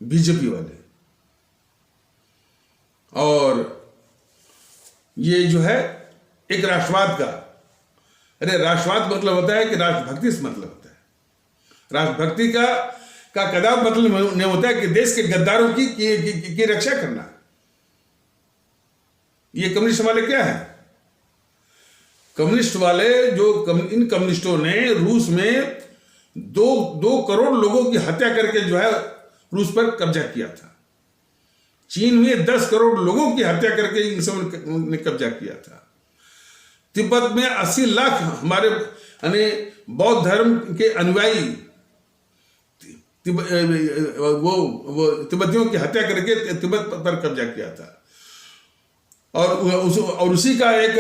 बीजेपी वाले। और ये जो है एक राष्ट्रवाद का, अरे राष्ट्रवाद मतलब होता है कि राष्ट्रभक्ति से मतलब होता है। राष्ट्रभक्ति का कदाप मतलब नहीं होता है कि देश के गद्दारों की रक्षा करना। ये कम्युनिस्ट वाले क्या है? कम्युनिस्ट वाले इन कम्युनिस्टों ने रूस में 2 करोड़ लोगों की हत्या करके जो है रूस पर कब्जा किया था। चीन में 10 करोड़ लोगों की हत्या करके इन सब ने कब्जा किया था। तिब्बत में 80 लाख हमारे बौद्ध धर्म के अनुयायी वो तिब्बतियों की हत्या करके तिब्बत पर कब्जा किया था। और उसी का एक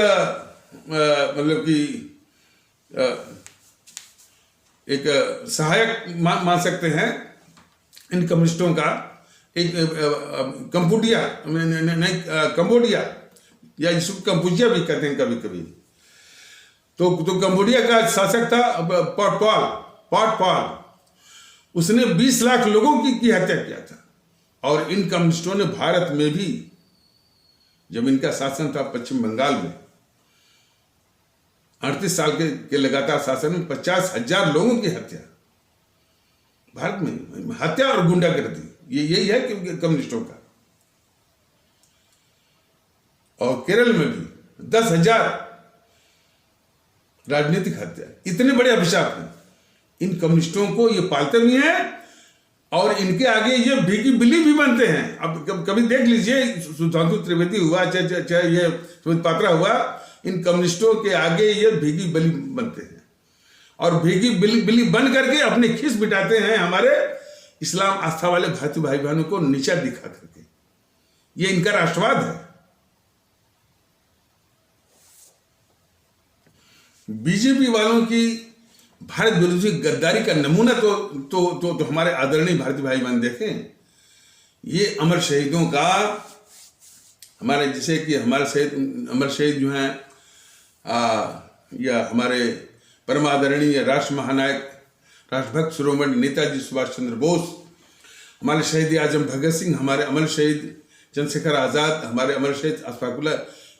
मतलब कि एक सहायक मान सकते हैं इन कम्युनिस्टों का एक कंबोडिया या जिसको कंबोडिया भी कहते हैं कभी कभी। तो कंबोडिया का शासक था पॉट, उसने 20 लाख लोगों की हत्या किया था। और इन कम्युनिस्टों ने भारत में भी, जब इनका शासन था पश्चिम बंगाल में, 38 साल के लगातार शासन में 50,000 लोगों की हत्या, भारत में हत्या और गुंडागर्दी, यही है कि कम्युनिस्टों का। और केरल में भी 10,000 राजनीतिक हत्या। इतने बड़े अभिशाप हैं। इन कम्युनिस्टों को ये पालते भी हैं और इनके आगे ये भीगी बिल्ली भी बनते हैं। अब कभी देख लीजिए, सुधांशु त्रिवेदी हुआ, चाहे ये सुमित पात्रा हुआ, इन कम्युनिस्टों के आगे ये भीगी बिल्ली बनते हैं और भीगी बिल्ली बन करके अपने खीस बिटाते हैं हमारे इस्लाम आस्था वाले भारतीय भाई बहनों को नीचा दिखा करके। ये इनका राष्ट्रवाद है। बीजेपी वालों की भारत विरोधी गद्दारी का नमूना तो हमारे आदरणीय भारतीय भाई बहन देखें। ये अमर शहीदों का, हमारे जैसे कि हमारे शहीद अमर शहीद जो हैं या हमारे परम आदरणीय राष्ट्र महानायक राष्ट्रभक्त शिरोमणि नेताजी सुभाष चंद्र बोस, हमारे शहीद आजम भगत सिंह, हमारे अमर शहीद चंद्रशेखर आजाद, हमारे अमर शहीद अशफाक उल्लाह,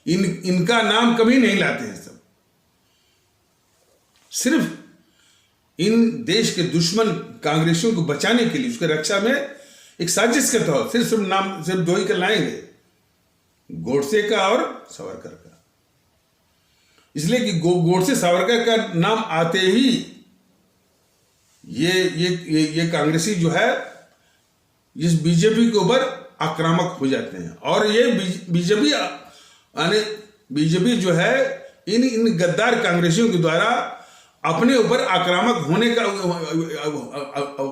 इनका नाम कभी नहीं लाते हैं। सब सिर्फ इन देश के दुश्मन कांग्रेसियों को बचाने के लिए, उसके रक्षा में एक साजिश के तौर सिर्फ नाम सिर्फ दो ही कर लाएंगे, गोडसे का और सावरकर का। इसलिए कि गोडसे सावरकर का नाम आते ही ये कांग्रेसी जो है इस बीजेपी के ऊपर आक्रामक हो जाते हैं। और ये बीजेपी जो है इन गद्दार कांग्रेसियों के द्वारा अपने ऊपर आक्रामक होने का,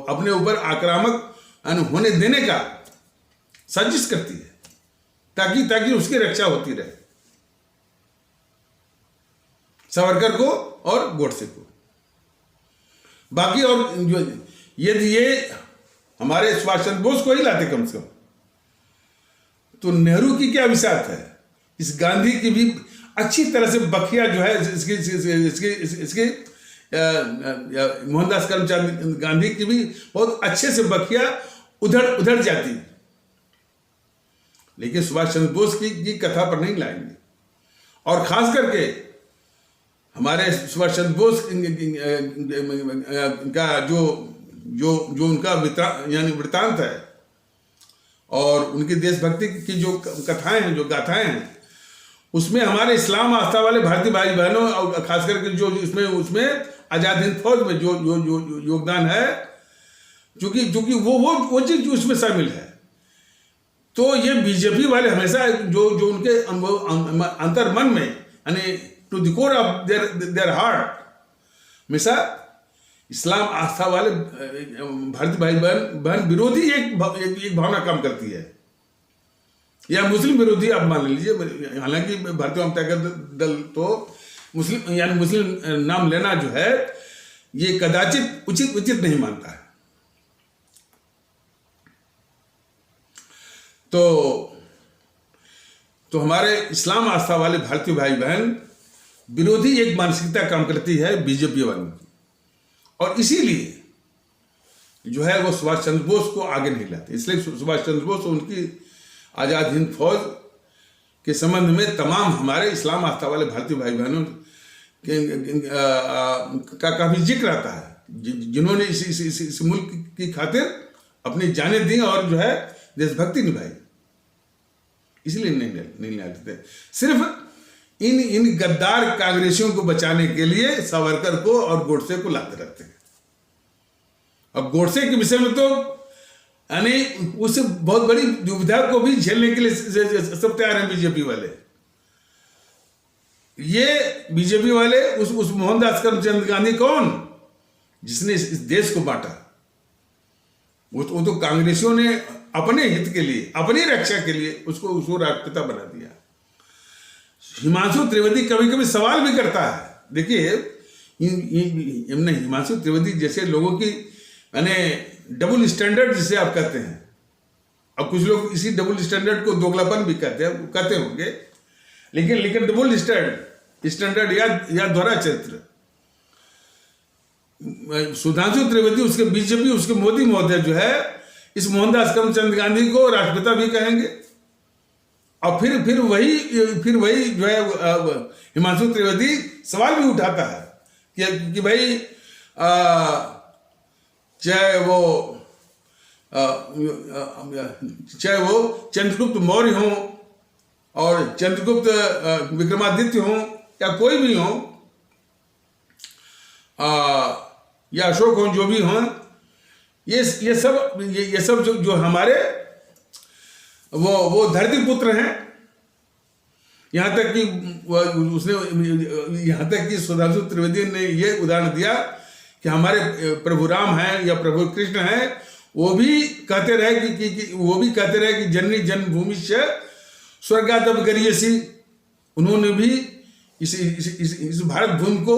अपने ऊपर आक्रामक होने देने का साजिश करती है ताकि उसकी रक्षा होती रहे, सावरकर को और गोडसे को। बाकी और यदि ये हमारे सुभाष चंद्र बोस को ही लाते कम से कम, तो नेहरू की क्या विसात है। इस गांधी की भी अच्छी तरह से बखिया जो है इसकी मोहनदास करमचंद गांधी की भी बहुत अच्छे से बखिया उधड़ जाती, लेकिन सुभाष चंद्र बोस की कथा पर नहीं लाएंगे। और खास करके हमारे सुभाष चंद्र बोस का जो उनका वृत्तांत है और उनकी देशभक्ति की जो कथाएं हैं, जो गाथाएं हैं, उसमें हमारे इस्लाम आस्था वाले भारतीय भाई बहनों और खास करके जो उसमें आजाद हिंद फौज में जो योगदान है, क्योंकि वो चीज उसमें शामिल है। तो ये बीजेपी वाले हमेशा जो उनके अंतर मन में, यानी to the core of their heart, हमेशा इस्लाम आस्था वाले भारतीय भाई बहन विरोधी एक भावना काम करती है, या मुस्लिम विरोधी आप मान लीजिए। हालांकि भारतीय जनता दल तो मुस्लिम नाम लेना जो है ये कदाचित उचित नहीं मानता है। तो हमारे इस्लाम आस्था वाले भारतीय भाई बहन विरोधी एक मानसिकता काम करती है बीजेपी वालों की, और इसीलिए जो है वो सुभाष चंद्र बोस को आगे नहीं लाते। इसलिए सुभाष चंद्र बोस उनकी आजाद हिंद फौज के संबंध में तमाम हमारे इस्लाम आस्था वाले भारतीय भाई बहनों का काफी जिक्र आता है, जिन्होंने इस मुल्क की खातिर अपनी जानें दी और जो है देशभक्ति निभाई। इसलिए नहीं लाते, सिर्फ इन गद्दार कांग्रेसियों को बचाने के लिए सावरकर को और गोडसे को लाते रहते हैं। अब गोडसे के विषय में तो यानी उस बहुत बड़ी दुविधा को भी झेलने के लिए सब तैयार हैं बीजेपी वाले। ये बीजेपी वाले उस मोहनदास करमचंद गांधी कौन, जिसने इस देश को बांटा, वो तो कांग्रेसियों ने अपने हित के लिए, अपनी रक्षा के लिए उसको राष्ट्रपिता बना दिया। हिमांशु त्रिवेदी कभी कभी सवाल भी करता है। देखिए हिमांशु त्रिवेदी जैसे लोगों की यानी डबल स्टैंडर्ड जिसे आप कहते हैं, अब कुछ लोग इसी डबल स्टैंडर्ड को दोगलापन भी कहते होंगे, लेकिन डबल स्टैंडर्ड या दोहरा चरित्र। सुधांशु त्रिवेदी, उसके बीजेपी, उसके मोदी महोदय जो है इस मोहनदास करमचंद गांधी को राष्ट्रपिता भी कहेंगे, और फिर वही जो है हिमांशु त्रिवेदी सवाल भी उठाता है कि भाई चाहे वो चंद्रगुप्त मौर्य हो और चंद्रगुप्त विक्रमादित्य हो या कोई भी हो, या अशोक हो, जो भी हो, ये सब जो हमारे वो धरती पुत्र हैं। यहाँ तक कि सुधांशु त्रिवेदी ने ये उदाहरण दिया कि हमारे प्रभु राम हैं या प्रभु कृष्ण हैं, वो भी कहते रहे कि जननी जन्मभूमि से स्वर्गादप गरियसी। उन्होंने भी इस भारत भूमि को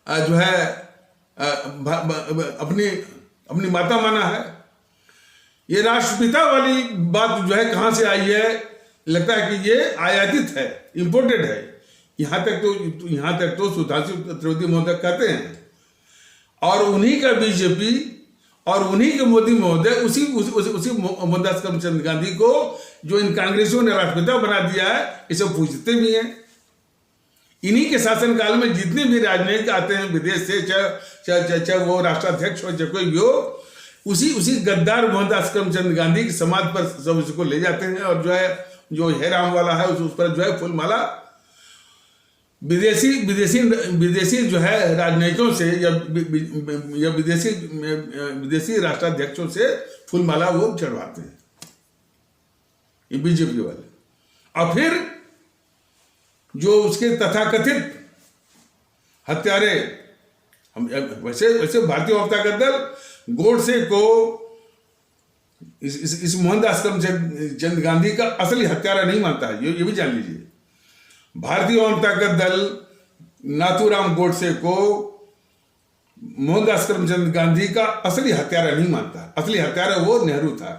जो है अपनी माता माना है। ये राष्ट्रपिता वाली बात जो है कहाँ से आई है? लगता है कि ये आयातित है, इंपोर्टेड है। यहाँ तक तो सुधांशु त्रिवेदी महोदय कहते हैं। और उन्हीं का बीजेपी और उन्हीं के मोदी महोदय उसी मोहनदास करमचंद गांधी को, जो इन कांग्रेसियों ने राष्ट्रपिता बना दिया है, इसे पूछते भी हैं। इन्हीं के शासनकाल में जितने भी राजनयिक आते हैं विदेश से, चाहे वो राष्ट्राध्यक्ष हो, चाहे कोई भी हो, उसी गद्दार मोहनदास करमचंद गांधी की समाधि पर सब उसको ले जाते हैं। और जो है राम वाला है उस पर जो है फूलमाला विदेशी जो है राजनयिकों से या विदेशी राष्ट्राध्यक्षों से फूलमाला वो चढ़वाते हैं, ये बीजेपी वाले। और फिर जो उसके तथाकथित हत्यारे, हम वैसे भारतीय वामपंथी का दल गोडसे को इस मोहनदास करमचंद गांधी का असली हत्यारा नहीं मानता है, ये भी जान लीजिए। भारतीय वामपंथी का दल नाथूराम गोडसे को मोहनदास करमचंद गांधी का असली हत्यारा नहीं मानता। असली हत्यारा वो नेहरू था,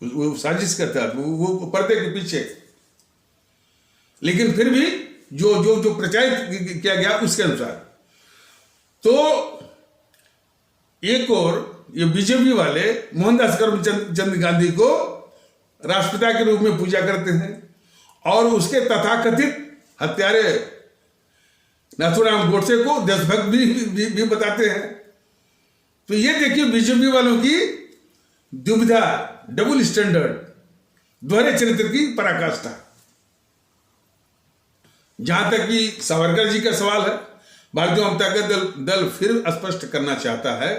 वो साजिश करता था, वो पर्दे के पीछे। लेकिन फिर भी जो प्रचारित किया गया उसके अनुसार, तो एक और ये बीजेपी वाले मोहनदास करमचंद गांधी को राष्ट्रपिता के रूप में पूजा करते हैं और उसके तथाकथित हत्यारे नाथूराम गोडसे को देशभक्त भी बताते हैं। तो ये देखिए बीजेपी वालों की दुविधा, डबल स्टैंडर्ड, दोहरे चरित्र की पराकाष्ठा। जहां तक कि सावरकर जी का सवाल है, भारतीय वामपंथी दल फिर स्पष्ट करना चाहता है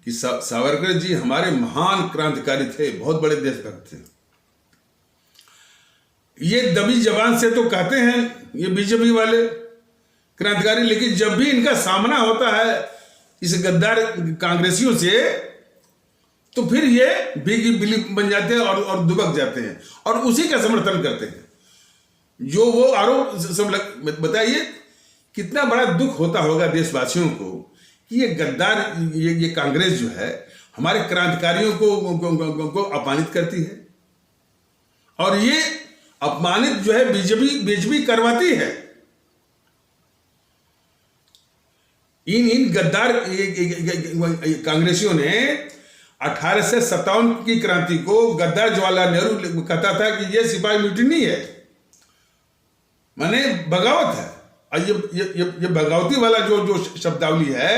कि सावरकर जी हमारे महान क्रांतिकारी थे, बहुत बड़े देशभक्त थे। ये दबी जबान से तो कहते हैं ये बीजेपी वाले क्रांतिकारी, लेकिन जब भी इनका सामना होता है इस गद्दार कांग्रेसियों से, तो फिर ये भीगी बिली बन जाते हैं और दुबक जाते हैं और उसी का समर्थन करते हैं। जो वो आरोप सब बताइए कितना बड़ा दुख होता होगा देशवासियों को कि ये गद्दार, ये कांग्रेस जो है हमारे क्रांतिकारियों को अपमानित करती है, और ये अपमानित जो है बीजेपी करवाती है। इन गद्दार कांग्रेसियों ने 1857 की क्रांति को गद्दार जवाहरलाल नेहरू कहता था कि ये सिपाही म्यूटिनी है, माने बगावत है। और ये बगावती वाला जो शब्दावली है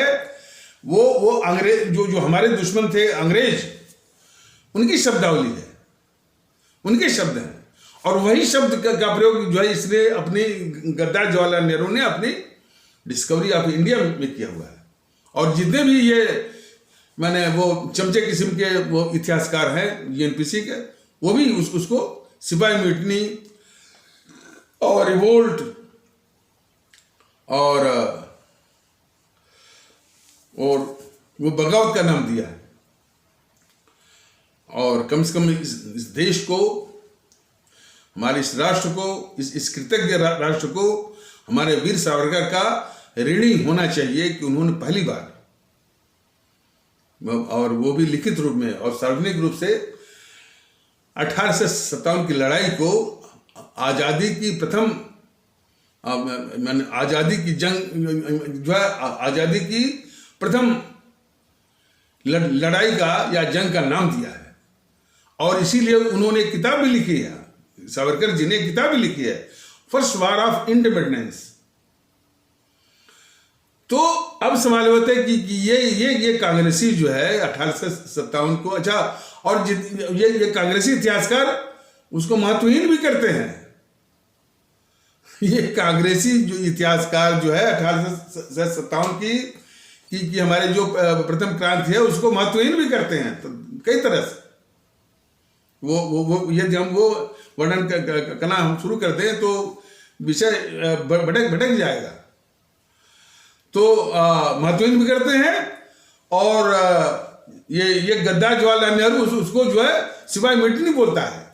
वो अंग्रेज जो हमारे दुश्मन थे अंग्रेज, उनकी शब्दावली है, उनके शब्द हैं। और वही शब्द का प्रयोग जो है इसने अपनी गद्दार जवाहरलाल नेहरू ने अपनी डिस्कवरी ऑफ इंडिया में किया हुआ है। और जितने भी ये मैंने वो चमचे किस्म के वो इतिहासकार हैं जीएनपीसी के, वो भी उसको सिपाही म्यूटिनी और रिवोल्ट और वो बगावत का नाम दिया है। और कम से कम इस देश को, हमारे इस राष्ट्र को, इस कृतज्ञ राष्ट्र को हमारे वीर सावरकर का ऋणी होना चाहिए कि उन्होंने पहली बार, और वो भी लिखित रूप में और सार्वजनिक रूप से, 1857 की लड़ाई को आजादी की प्रथम आजादी की जंग जो है, आजादी की प्रथम लड़ाई का या जंग का नाम दिया है। और इसीलिए उन्होंने किताब भी लिखी है, सावरकर जी ने किताब भी लिखी है, फर्स्ट वार ऑफ इंडिपेंडेंस। तो अब सवाल होता है कि ये कांग्रेसी जो है 1857 को, अच्छा, और ये कांग्रेसी इतिहासकार उसको महत्वहीन भी करते हैं। ये कांग्रेसी जो इतिहासकार जो है 1857 की हमारे जो प्रथम क्रांति है उसको महत्वहीन भी करते हैं, तो कई तरह से वो यदि हम वो वर्णन करना हम शुरू करते हैं तो विषय भटक जाएगा। तो महत्वहीन भी करते हैं, और ये गद्दार जवाहरलाल नेहरू उसको जो है सिवाय मिट नहीं बोलता है।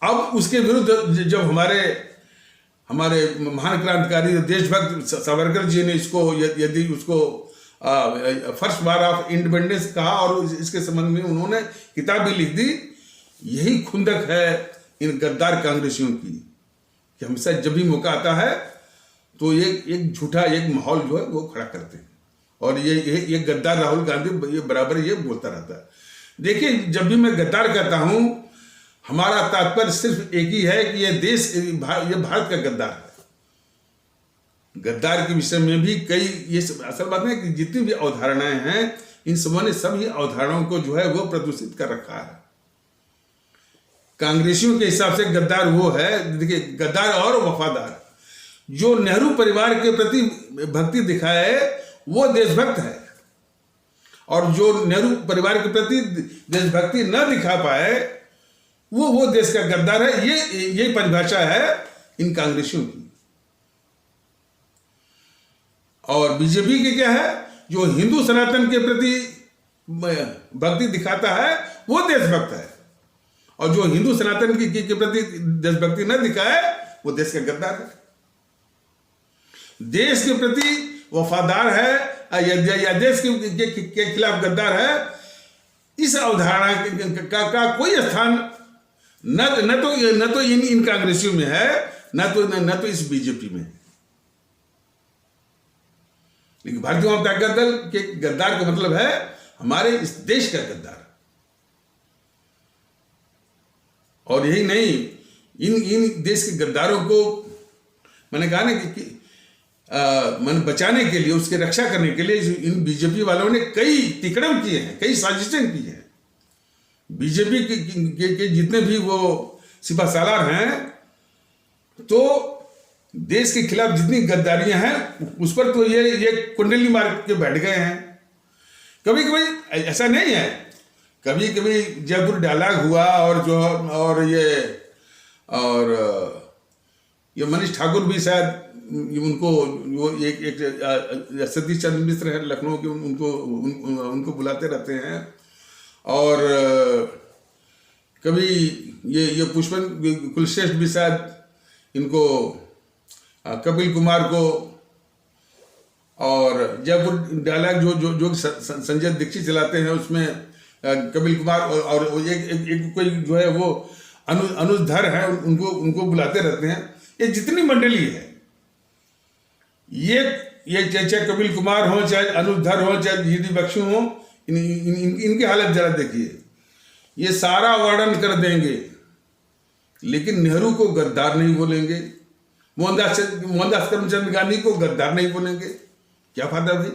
अब उसके विरुद्ध जब हमारे महान क्रांतिकारी देशभक्त सावरकर जी ने इसको यदि उसको फर्स्ट वार ऑफ इंडिपेंडेंस कहा और इसके संबंध में उन्होंने किताब भी लिख दी, यही खुंदक है इन गद्दार कांग्रेसियों की कि हमेशा जब भी मौका आता है तो एक झूठा एक माहौल जो है वो खड़ा करते हैं, और ये गद्दार राहुल गांधी ये बराबर ये बोलता रहता है। देखिए, जब भी मैं गद्दार कहता हूं, हमारा तात्पर्य सिर्फ एक ही है कि ये देश ये भारत का गद्दार है। गद्दार के विषय में भी कई ये असल बात है कि जितनी भी अवधारणाएं हैं, इन सबों ने सभी अवधारणाओं को जो है वो प्रदूषित कर रखा है। कांग्रेसियों के हिसाब से गद्दार वो है, देखिए, गद्दार और वफादार जो नेहरू परिवार के प्रति भक्ति दिखाए वो देशभक्त है, और जो नेहरू परिवार के प्रति देशभक्ति न दिखा पाए वो देश का गद्दार है। ये परिभाषा है इन कांग्रेसियों की। और बीजेपी की क्या है, जो हिंदू सनातन के प्रति भक्ति दिखाता है वो देशभक्त है, और जो हिंदू सनातन के प्रति देशभक्ति न दिखाए वो देश का गद्दार है। देश के प्रति वफादार है या देश के खिलाफ गद्दार है, इस अवधारणा का कोई स्थान न तो इन कांग्रेसियों में है, न तो इस बीजेपी में। लेकिन भारतीय जनता दल के गद्दार का मतलब है हमारे इस देश का गद्दार। और यही नहीं, इन देश के गद्दारों को मैंने कहा ना कि मैंने बचाने के लिए, उसकी रक्षा करने के लिए इन बीजेपी वालों ने कई तिकड़म किए हैं, कई साजिशें की हैं। बीजेपी के जितने भी वो सिपाहसालार हैं, तो देश के खिलाफ जितनी गद्दारियां हैं उस पर तो ये कुंडली मार के बैठ गए हैं। कभी कभी ऐसा नहीं है, कभी कभी जयपुर डायलॉग हुआ, और ये मनीष ठाकुर भी शायद उनको वो एक सतीश चंद्र मिश्र है लखनऊ के, उनको बुलाते रहते हैं। और कभी ये पुष्पन कुलश्रेष्ठ भी शायद इनको कपिल कुमार को, और जयपुर डायलॉग जो संजय दीक्षित चलाते हैं उसमें कपिल कुमार और एक कोई जो है वो अनुधर है, उनको बुलाते रहते हैं। ये जितनी मंडली है, ये चाहे कपिल कुमार हो, चाहे अनुधर हो, चाहे जीडी बख्शू हो, इनकी हालत जरा देखिए। ये सारा वर्णन कर देंगे, लेकिन नेहरू को गद्दार नहीं बोलेंगे, मोहनदास करमचंद गांधी को गद्दार नहीं बोलेंगे। क्या फायदा भाई?